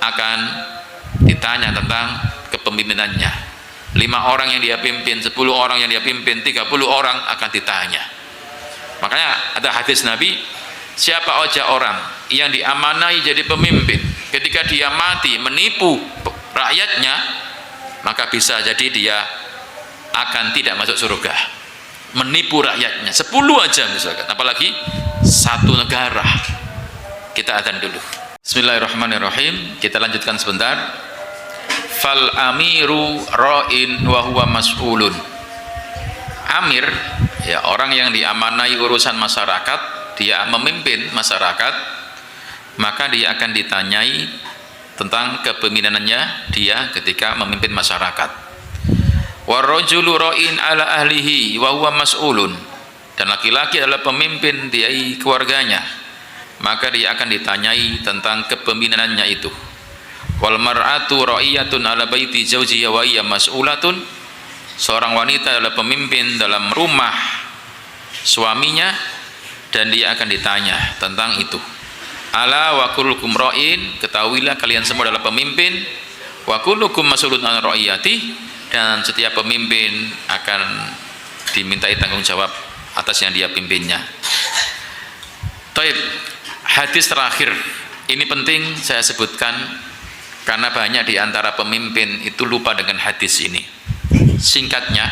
akan ditanya tentang kepemimpinannya. 5 orang yang dia pimpin, 10 orang yang dia pimpin, 30 orang akan ditanya. Makanya ada hadis Nabi, siapa aja orang yang diamanai jadi pemimpin, ketika dia mati menipu rakyatnya, maka bisa jadi dia akan tidak masuk surga. Menipu rakyatnya 10 aja misalkan, apalagi satu negara. Kita adzan dulu. Bismillahirrahmanirrahim. Kita lanjutkan sebentar. Fal amiru ra'in wa huwa mas'ulun. Amir, ya, orang yang diamanai urusan masyarakat, dia memimpin masyarakat, maka dia akan ditanyai tentang kepemimpinannya dia ketika memimpin masyarakat. Warrajulu ra'in ala ahlihi wa huwa mas'ulun. Dan laki-laki adalah pemimpin di keluarganya, maka dia akan ditanyai tentang kepemimpinannya itu. Wal mar'atu ra'iyatun ala baiti zawjiha wa hiya mas'ulatun. Seorang wanita adalah pemimpin dalam rumah suaminya dan dia akan ditanya tentang itu. Ala wa kullukum ra'in, ketahuilah kalian semua adalah pemimpin, wa kullukum mas'ulun an ra'iyati, dan setiap pemimpin akan dimintai tanggung jawab atas yang dia pimpinnya. Taib, hadis terakhir ini penting saya sebutkan karena banyak di antara pemimpin itu lupa dengan hadis ini. Singkatnya,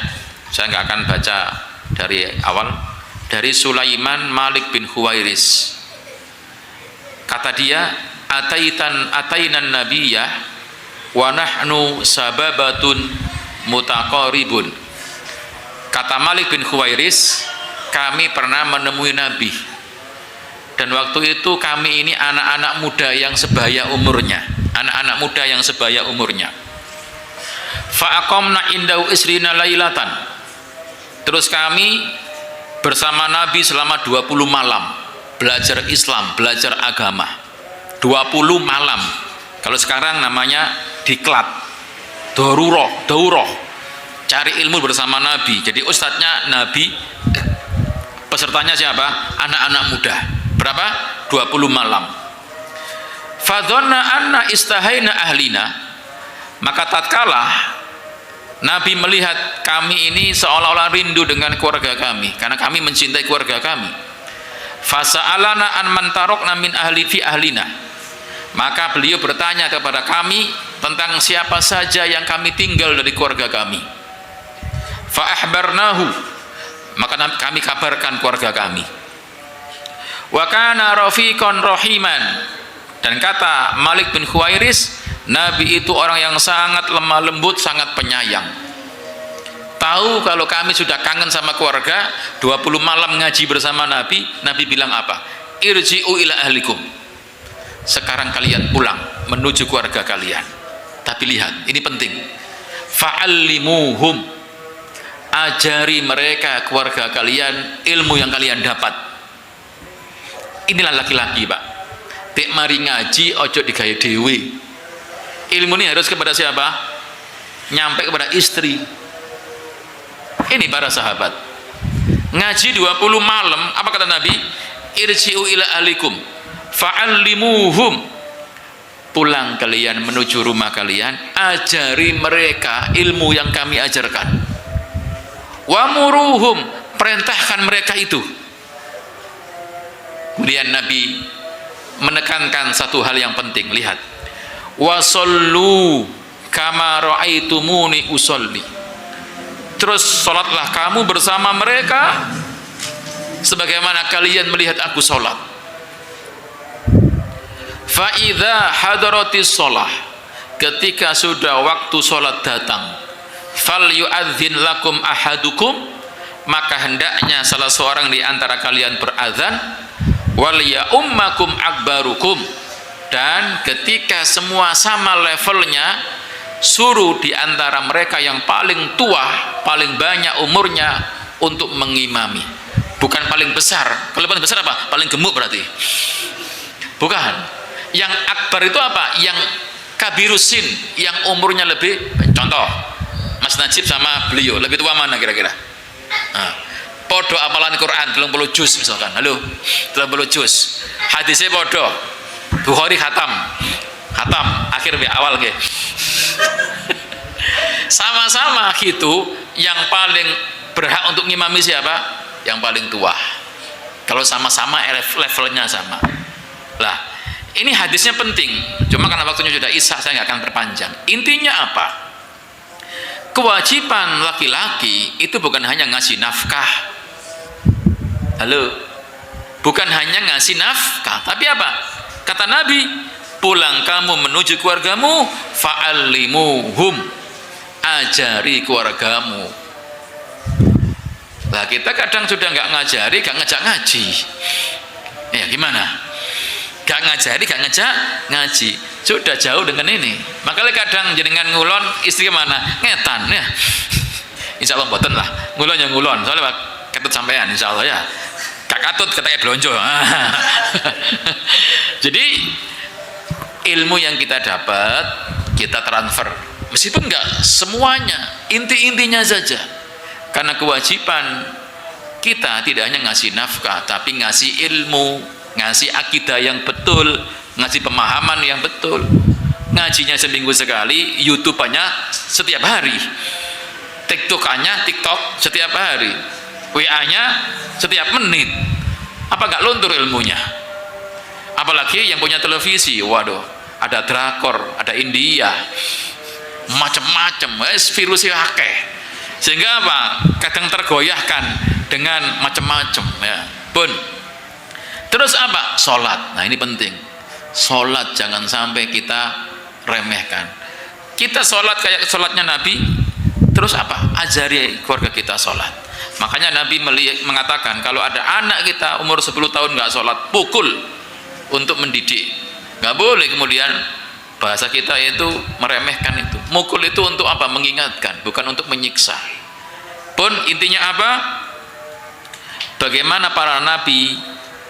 saya nggak akan baca dari awal. Dari Sulaiman Malik bin Huwairis, kata dia, atainan nabiyah wa nahnu sababatun mutaqaribun. Kata Malik bin Huwairis, kami pernah menemui Nabi, dan waktu itu kami ini anak-anak muda yang sebaya umurnya, Fa'aqamna indau isrina lailatan. Terus kami bersama Nabi selama 20 malam belajar Islam, belajar agama. 20 malam. Kalau sekarang namanya diklat, daurah. Cari ilmu bersama Nabi. Jadi ustadznya Nabi, pesertanya siapa? Anak-anak muda. Berapa? 20 malam. Fadhanna anna istahaina ahlina. Maka tatkala Nabi melihat kami ini seolah-olah rindu dengan keluarga kami, karena kami mencintai keluarga kami. Fasa'alana an man tarokna min ahli fi ahlina. Maka beliau bertanya kepada kami tentang siapa saja yang kami tinggal dari keluarga kami. Fa'ahbarnahu, maka kami kabarkan keluarga kami. Wa kana rafiqan rahiman. Dan kata Malik bin Huwairis, Nabi itu orang yang sangat lemah lembut, sangat penyayang. Tahu kalau kami sudah kangen sama keluarga, 20 malam ngaji bersama Nabi, Nabi bilang apa? Irji'u ila ahlikum. Sekarang kalian pulang menuju keluarga kalian. Tapi lihat, ini penting. Fa'allimuhum. Ajari mereka keluarga kalian ilmu yang kalian dapat. Inilah laki-laki, Pak. Tek mari ngaji ojo digawe dhewe. Ilmu ini harus kepada siapa? Nyampe kepada istri. Ini para sahabat. Ngaji 20 malam, apa kata Nabi? Irji'u ila ahlikum fa'allimuhum. Pulang kalian menuju rumah kalian, ajari mereka ilmu yang kami ajarkan. Wamuruhum, perintahkan mereka itu. Kemudian Nabi menekankan satu hal yang penting. Lihat, wasallu kama ra'aitumuni usolli. Terus sholatlah kamu bersama mereka sebagaimana kalian melihat aku sholat. Fa idza hadaratis sholah, ketika sudah waktu sholat datang, fal yu'adzin lakum ahadukum, maka hendaknya salah seorang di antara kalian berazan, wal ya ummakum akbarukum, dan ketika semua sama levelnya, suruh di antara mereka yang paling tua, paling banyak umurnya untuk mengimami. Bukan paling besar. Kalau paling besar apa? Paling gemuk berarti. Bukan. Yang akbar itu apa? Yang kabirusin, yang umurnya lebih. Contoh, Mas Najib sama beliau lebih tua mana kira-kira? Nah, podo apalan Quran 30 juz misalkan. Halo, 30 juz. Hadisnya podo. Bukhari khatam. Akhir awal ke. Sama-sama gitu, yang paling berhak untuk ngimami siapa? Yang paling tua. Kalau sama-sama levelnya sama. Lah, ini hadisnya penting. Cuma karena waktunya sudah isya, saya nggak akan perpanjang. Intinya apa? Kewajiban laki-laki itu bukan hanya ngasih nafkah. Halo, bukan hanya ngasih nafkah, tapi apa? Kata Nabi, pulang kamu menuju keluargamu, fa'allimuhum, ajari keluargamu. Lah kita kadang sudah nggak ngajari, nggak ngejak ngaji. Ya gimana? Gak ngajari, gak ngejak ngaji. Sudah jauh dengan ini. Makanya kadang jenengan ngulon, istri kemana? Ngetan ya. Insya Allah boten lah. Ngulon yang ngulon. Soalnya katut sampean, insya Allah ya. Gak katut katanya belonjo. Jadi ilmu yang kita dapat, kita transfer. Meskipun enggak semuanya, inti-intinya saja. Karena kewajiban kita tidak hanya ngasih nafkah, tapi ngasih ilmu, ngasih akidah yang betul, ngasih pemahaman yang betul. Ngajinya seminggu sekali, YouTube-nya setiap hari, TikTok-nya TikTok setiap hari, WA-nya setiap menit. Apa enggak luntur ilmunya? Apalagi yang punya televisi, waduh, ada drakor, ada India, macam-macam, virusnya akeh. Sehingga apa? Kadang tergoyahkan dengan macam-macam ya. Pun. Terus apa? Sholat. Nah ini penting. Sholat jangan sampai kita remehkan. Kita sholat kayak sholatnya Nabi. Terus apa? Ajari keluarga kita sholat. Makanya Nabi mengatakan kalau ada anak kita umur 10 tahun nggak sholat, pukul untuk mendidik. Nggak boleh kemudian bahasa kita itu meremehkan itu. Mukul itu untuk apa? Mengingatkan, bukan untuk menyiksa. Pun intinya apa? Bagaimana para nabi,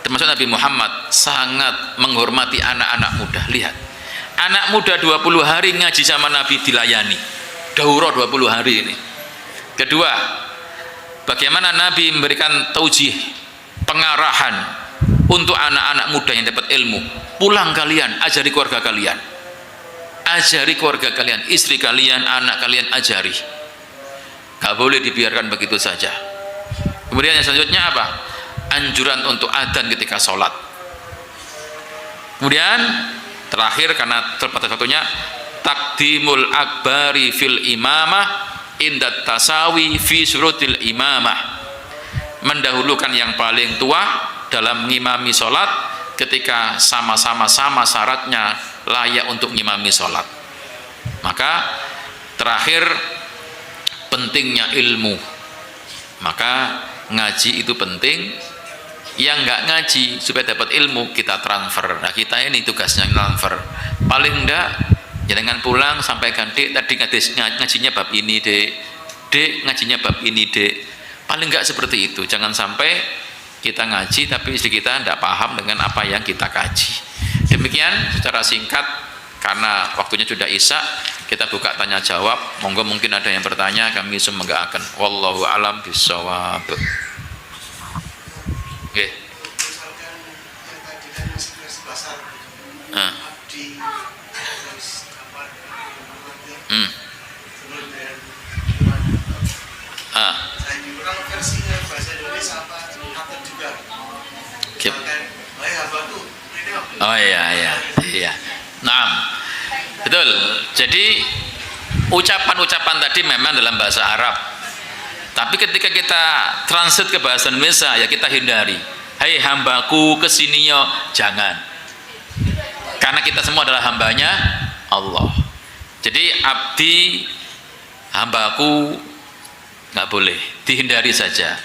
termasuk Nabi Muhammad, sangat menghormati anak-anak muda. Lihat, anak muda 20 hari ngaji sama Nabi dilayani. Daurah 20 hari ini. Kedua, bagaimana Nabi memberikan taujih, pengarahan untuk anak-anak muda yang dapat ilmu. Pulang kalian, ajari keluarga kalian. Ajari keluarga kalian, istri kalian, anak kalian, ajari. Gak boleh dibiarkan begitu saja. Kemudian yang selanjutnya apa? Anjuran untuk adzan ketika sholat. Kemudian terakhir karena terbatas waktunya, takdimul akbari fil imamah indat tasawi fi syurutil imamah. Mendahulukan yang paling tua dalam mengimami sholat ketika sama-sama syaratnya layak untuk ngimami sholat. Maka terakhir pentingnya ilmu. Maka ngaji itu penting. Yang nggak ngaji supaya dapat ilmu kita transfer. Nah kita ini tugasnya transfer. Paling enggak jangan pulang sampaikan, dek tadi ngajinya bab ini, dek ngajinya bab ini, dek. Paling enggak seperti itu. Jangan sampai kita ngaji tapi istri kita tidak paham dengan apa yang kita kaji. Demikian secara singkat, karena waktunya sudah isya, kita buka tanya jawab. Monggo mungkin ada yang bertanya, kami semoga akan. Wallahu alam bisawab. Oke. Oh iya. Nah, betul. Jadi Ucapan-ucapan tadi memang dalam bahasa Arab. Tapi ketika kita translate ke bahasa Indonesia, ya kita hindari. Hei hambaku kesini yo, jangan. Karena kita semua adalah hambanya Allah. Jadi abdi, hambaku, nggak boleh, dihindari saja.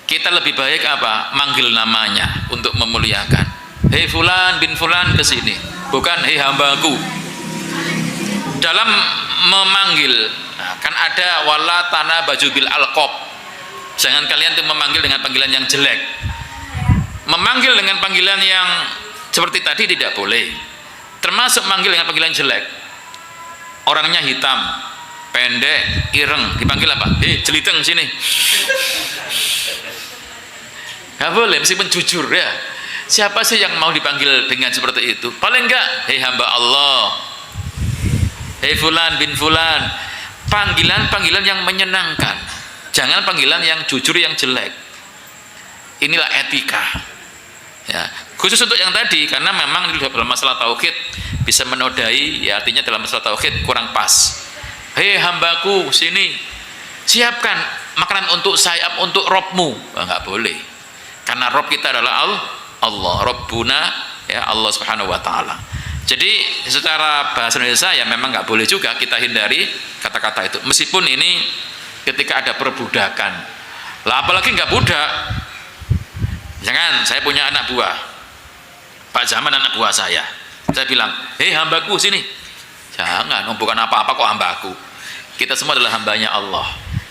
Kita lebih baik apa? Manggil namanya untuk memuliakan. Hei fulan bin fulan kesini, bukan hei hambaku. Dalam memanggil, nah, kan ada wala tanah baju bil alqab. Jangan kalian tuh memanggil dengan panggilan yang jelek. Memanggil dengan panggilan yang seperti tadi tidak boleh. Termasuk manggil dengan panggilan jelek. Orangnya hitam, pendek, ireng, dipanggil apa? Hei jeliteng sini. Gak boleh, meskipun jujur ya. Siapa sih yang mau dipanggil dengan seperti itu? Paling enggak, hei hamba Allah, hei fulan bin fulan. Panggilan-panggilan yang menyenangkan. Jangan panggilan yang jujur, yang jelek. Inilah etika. Ya, khusus untuk yang tadi, karena memang dalam masalah tauhid bisa menodai, ya artinya dalam masalah tauhid kurang pas. Hei hambaku sini, siapkan makanan untuk saya, untuk Robmu. Nggak boleh, karena Rob kita adalah Allah, Rabbuna, ya Allah Subhanahu Wa Taala. Jadi secara bahasa Indonesia ya memang nggak boleh juga, kita hindari kata-kata itu. Meskipun ini ketika ada perbudakan, lah apalagi nggak budak. Jangan, saya punya anak buah, Pak Zaman anak buah saya bilang, hei hambaku sini. Jangan, bukan apa-apa kok hambaku. Kita semua adalah hambanya Allah.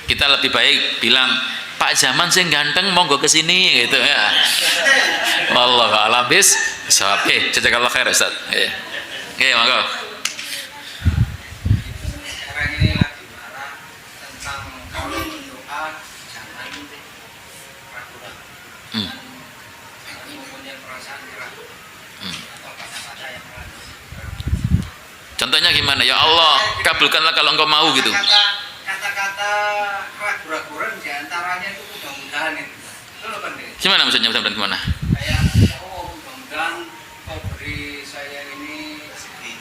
Kita lebih baik bilang, Pak Zaman sing ganteng monggo ke sini gitu ya. Wallahu a'lam bissawab. Jazakallahu khair Ustaz. Monggo. Sekarang ini lagi marah tentang kalau berdoa jangan ragu-ragu. Jangan mempunyai perasaan ragu atau kata-kata yang ragu. Contohnya gimana? Ya Allah, kabulkanlah kalau engkau mau gitu. Kata-kata ragu-ragu diantaranya itu mudah-mudahan itu. Itu loh kan deh. Gimana maksudnya mudah-mudahan gimana? Kayak mudah-mudahan kau beri saya ini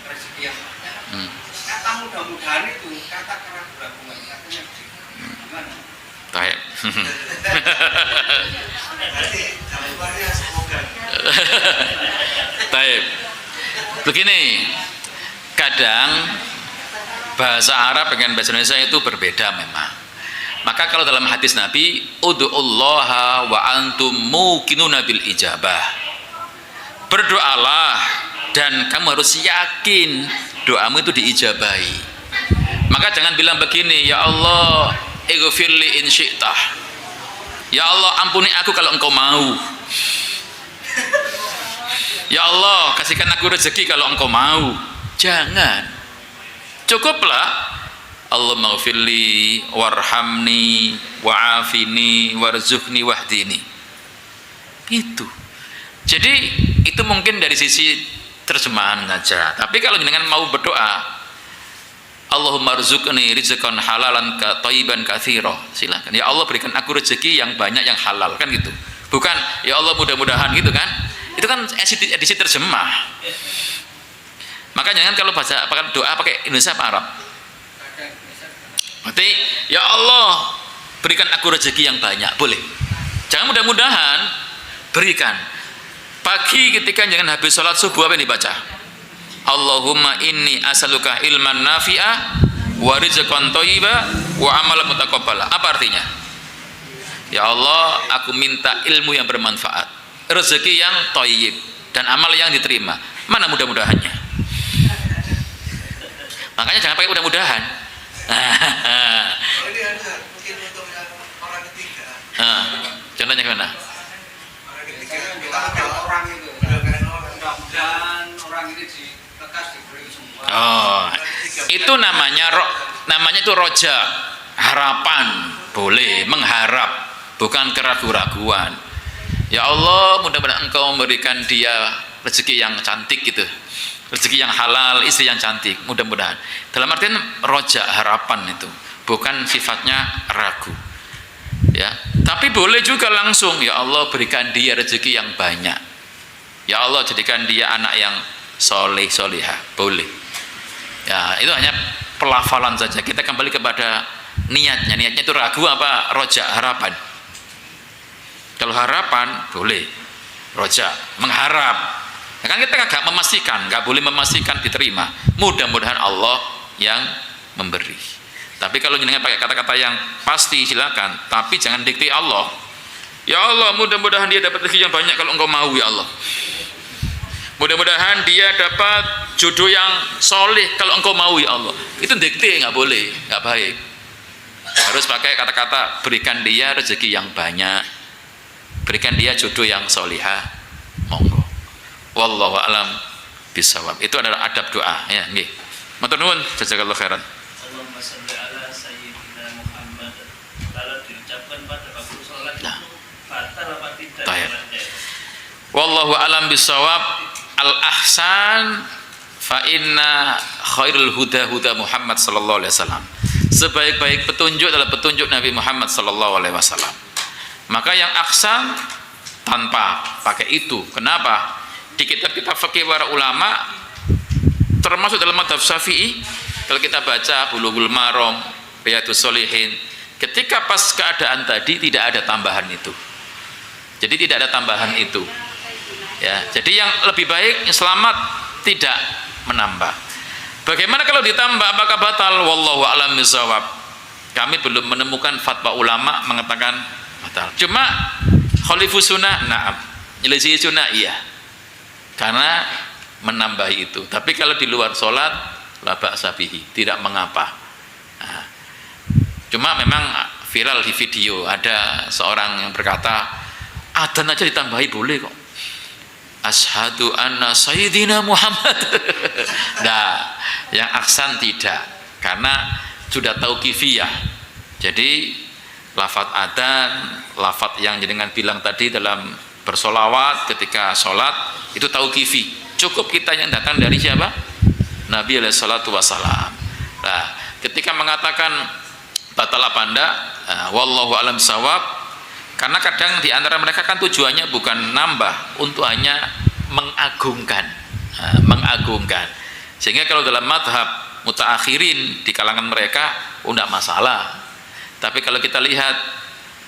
rezeki yang banyak. Kata mudah-mudahan itu kata keraguan, katanya gimana? Baik. Berarti jawabannya semoga. Baik. Begini, kadang bahasa Arab dengan bahasa Indonesia itu berbeda memang. Maka kalau dalam hadis Nabi, ud'ullaha wa antum muqinuna bil ijabah. Berdoalah dan kamu harus yakin doamu itu diijabahi. Maka jangan bilang begini, ya Allah, ighfirli in syi'tah. Ya Allah, ampuni aku kalau engkau mau. Ya Allah, kasihkan aku rezeki kalau engkau mau. Jangan. Cukuplah Allahumma ghfirli warhamni wa'afini warzuqni wahdini. Itu. Jadi itu mungkin dari sisi terjemahan saja. Tapi kalau dengan mau berdoa, Allahumma rzuqni rizqan halalan thayyiban katsira. Silakan. Ya Allah, berikan aku rezeki yang banyak yang halal, kan gitu. Bukan ya Allah mudah-mudahan gitu kan. Itu kan edisi terjemah. Maka jangan kalau baca pakai doa pakai Indonesia apa Arab. Berarti ya Allah berikan aku rezeki yang banyak, boleh. Jangan mudah-mudahan, berikan. Pagi ketika jangan habis sholat subuh apa yang dibaca? Allahumma inni as'aluka ilman nafi'ah wa rizqan thayyiba wa amalan mutaqabbala. Apa artinya? Ya Allah, aku minta ilmu yang bermanfaat, rezeki yang thayyib dan amal yang diterima. Mana mudah-mudahannya? Makanya jangan pakai mudah-mudahan. Ini ada mungkin untuk yang orang ketiga. Contohnya gimana? Orang ketiga kita ada orang itu. Mudah-mudahan orang ini lekas diberi semua. Oh, itu namanya itu roja, harapan, boleh mengharap, bukan keraguan-raguan. Ya Allah, mudah-mudahan engkau memberikan dia rezeki yang cantik gitu, rezeki yang halal, istri yang cantik, mudah-mudahan. Dalam artian roja, harapan itu, bukan sifatnya ragu. Ya, tapi boleh juga langsung, ya Allah berikan dia rezeki yang banyak. Ya Allah jadikan dia anak yang soleh solihah, boleh. Ya, itu hanya pelafalan saja. Kita kembali kepada niatnya. Niatnya itu ragu apa roja, harapan. Kalau harapan boleh, roja mengharap. Ya kan kita agak memastikan, nggak boleh memastikan diterima. Mudah-mudahan Allah yang memberi. Tapi kalau jenengan pakai kata-kata yang pasti silakan, tapi jangan dikte Allah. Ya Allah, mudah-mudahan dia dapat rezeki yang banyak kalau engkau mau ya Allah. Mudah-mudahan dia dapat jodoh yang soleh kalau engkau mau ya Allah. Itu dikte, nggak boleh, nggak baik. Harus pakai kata-kata berikan dia rezeki yang banyak, berikan dia jodoh yang solihah, monggo. Wallahu a'lam bishawab. Itu adalah adab doa ya, nggih. Matur nuwun, jazakallahu khairan. Allahumma shalli ala sayyidina Muhammad. Kalau diucapkan pada waktu sholat itu batal apa tidak? Wallahu a'lam bishawab. Al-ahsan fa inna khairul huda huda Muhammad sallallahu alaihi wasallam. Sebaik-baik petunjuk adalah petunjuk Nabi Muhammad sallallahu alaihi wasallam. Maka yang ahsan tanpa pakai itu. Kenapa? Di kitab-kitab fikih para ulama termasuk dalam mazhab Syafi'i, kalau kita baca Bulughul Maram, Riyadhus Shalihin, ketika pas keadaan tadi tidak ada tambahan itu. Jadi tidak ada tambahan itu. Ya, jadi yang lebih baik yang selamat tidak menambah. Bagaimana kalau ditambah, apakah batal? Wallahu a'lam bishawab. Kami belum menemukan fatwa ulama mengatakan batal. Cuma khalifus sunnah, na'am. Nyelisih sunnah iya. Karena menambah itu. Tapi kalau di luar sholat la ba'sa bihi, tidak mengapa. Nah, cuma memang viral di video ada seorang yang berkata adzan aja ditambahi boleh kok. Asyhadu anna sayyidina Muhammad. Nah, yang aksan tidak, karena sudah tauqifiyah. Jadi lafaz adzan, lafaz yang jenengan bilang tadi dalam bersolawat ketika sholat itu tauqifi. Cukup kita yang datang dari siapa? Nabi alaihi salatu wassalam. Nah, ketika mengatakan batal apa enggak, wallahu alam sawab, karena kadang di antara mereka kan tujuannya bukan nambah, untuk hanya mengagungkan, mengagungkan. Sehingga kalau dalam madhab mutaakhirin di kalangan mereka enggak masalah. Tapi kalau kita lihat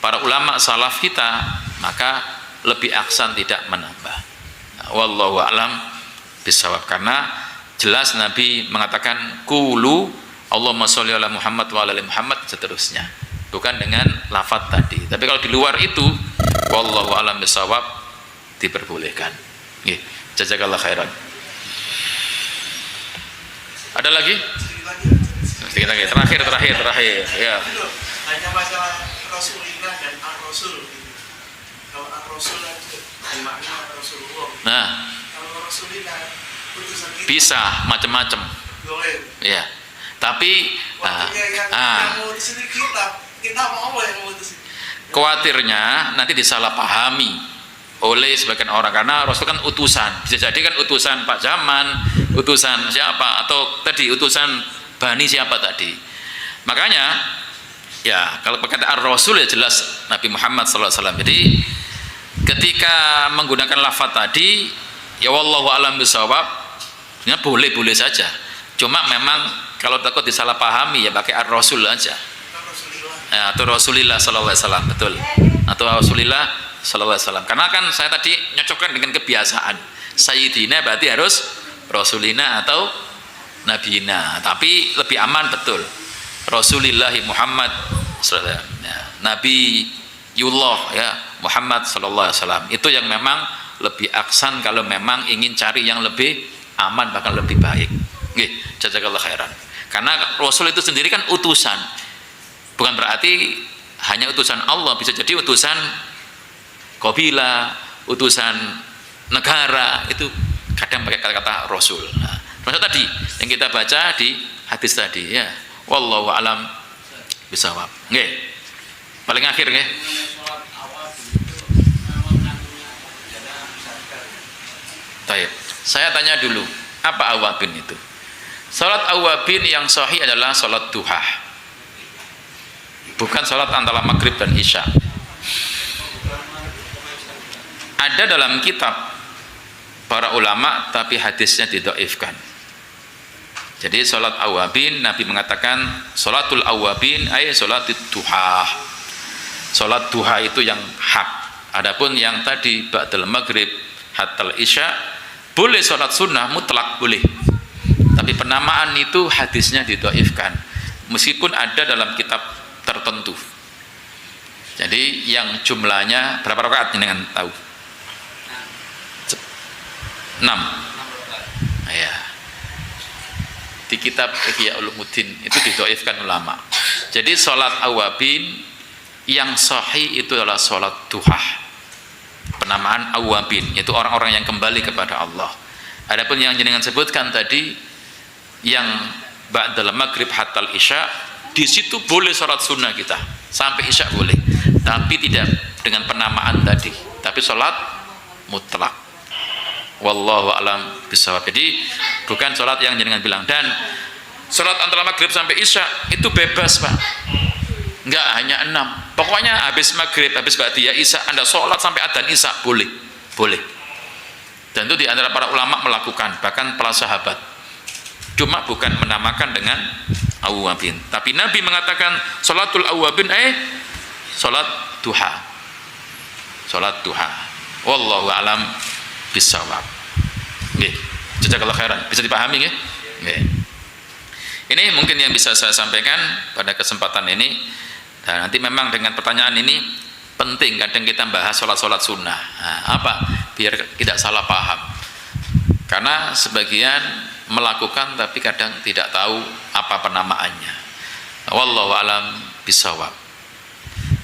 para ulama salaf kita, maka lebih aksan tidak menambah. Wallahu a'lam bishawab, karena jelas Nabi mengatakan qulu Allahumma sholli ala Muhammad wa ala ali Muhammad seterusnya, bukan dengan lafaz tadi. Tapi kalau di luar itu wallahu a'lam bishawab diperbolehkan. Nggih, jazakallahu khairan. Ada lagi? Sedikit lagi. Terakhir ya. Hanya masalah Rasulullah dan Ar-Rasul. Kalau Ar-Rasul itu makna Rasulullah. Nah, kalau Rasulullah putusan kita bisa macam-macam. boleh. Ya. Tapi yang mau di sini kita mau yang mau di sini. khawatirnya nanti disalahpahami oleh sebagian orang, karena Rasul kan utusan, bisa jadi kan utusan Pak Jaman, utusan siapa, atau tadi utusan Bani siapa tadi. Makanya ya kalau perkataan Rasul ya jelas Nabi Muhammad SAW. Jadi ketika menggunakan lafaz tadi ya wallahu alam bisawab, ya boleh-boleh saja. Cuma memang kalau takut disalahpahami ya pakai ar-Rasul aja. Ya, atau Rasulillah SAW, betul. Atau Rasulillah SAW. Karena kan saya tadi nyocokkan dengan kebiasaan. Sayyidina berarti harus Rasulina atau Nabina. Tapi lebih aman betul. Rasulillahi Muhammad SAW. Ya, Nabi Yullah ya Muhammad SAW. Itu yang memang lebih aksan kalau memang ingin cari yang lebih aman, bahkan lebih baik. Nggih, jazakallahu khairan. Karena Rasul itu sendiri kan utusan. Bukan berarti hanya utusan Allah, bisa jadi utusan kabilah, utusan negara, itu kadang pakai kata-kata Rasul. Nah, Rasul tadi yang kita baca di hadis tadi ya. Wallahu alam bisawab. Nggih. Paling akhir nggih. Baik. Saya tanya dulu, apa awabin itu? Salat awabin yang sahih adalah salat duha. Bukan salat antara maghrib dan isya. Ada dalam kitab para ulama tapi hadisnya didhaifkan. Jadi salat awabin, Nabi mengatakan salatul awabin ay salatul duha. Salat duha itu yang hak. Adapun yang tadi ba'dal maghrib hatal isya boleh salat sunnah mutlak boleh. Tapi penamaan itu hadisnya didhaifkan. Meskipun ada dalam kitab tertentu. Jadi yang jumlahnya berapa rakaat dengan tahu? 6. Ya. Di kitab Ihya Ulumuddin itu didhaifkan ulama. Jadi salat awabin yang sahih itu adalah salat duha. Penamaan awabin yaitu orang-orang yang kembali kepada Allah. Adapun yang jenengan sebutkan tadi yang ba'dal maghrib hatal isya, di situ boleh salat sunnah kita sampai isya boleh, tapi tidak dengan penamaan tadi, tapi salat mutlak. Wallahu alam bisawab. Jadi bukan salat yang jenengan bilang. Dan salat antara maghrib sampai isya itu bebas, Pak. Enggak hanya 6. Pokoknya habis maghrib, habis ba'diyah isya Anda salat sampai adzan isya boleh. Boleh. Dan itu di antara para ulama melakukan, bahkan para sahabat. Cuma bukan menamakan dengan awabin. Tapi Nabi mengatakan salatul awabin salat duha. Salat duha. Wallahu alam bisawab. Nggih, jazakallahu khairan. Bisa dipahami nggih? Nggih. Ini mungkin yang bisa saya sampaikan pada kesempatan ini. Dan nanti memang dengan pertanyaan ini penting kadang kita bahas salat-salat sunnah. Nah, apa? Biar tidak salah paham. Karena sebagian melakukan tapi kadang tidak tahu apa penamaannya. Wallahu alam bisawab.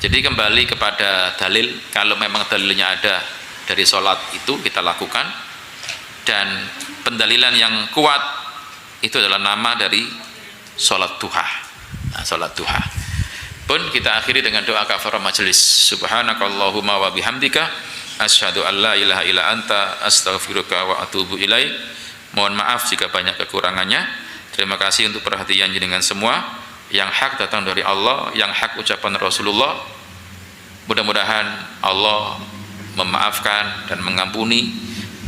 Jadi kembali kepada dalil, kalau memang dalilnya ada dari sholat itu kita lakukan, dan pendalilan yang kuat itu adalah nama dari sholat duha. Nah, sholat duha pun kita akhiri dengan doa kafarah majelis. Subhanakallahumma wa bihamdika asyhadu an la ilaha illa anta astaghfiruka wa atubu ilaik. Mohon maaf jika banyak kekurangannya. Terima kasih untuk perhatian jenengan semua. Yang hak datang dari Allah, yang hak ucapan Rasulullah. Mudah-mudahan Allah memaafkan dan mengampuni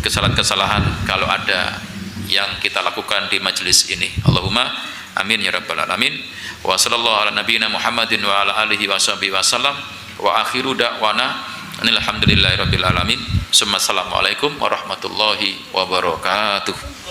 kesalahan-kesalahan kalau ada yang kita lakukan di majelis ini. Allahumma amin ya rabbal alamin. Wa sallallahu ala nabiyyina Muhammadin wa ala alihi wa sahbihi wasallam. Wa akhiru da'wana alhamdulillahi rabbil alamin. Assalamualaikum warahmatullahi wabarakatuh.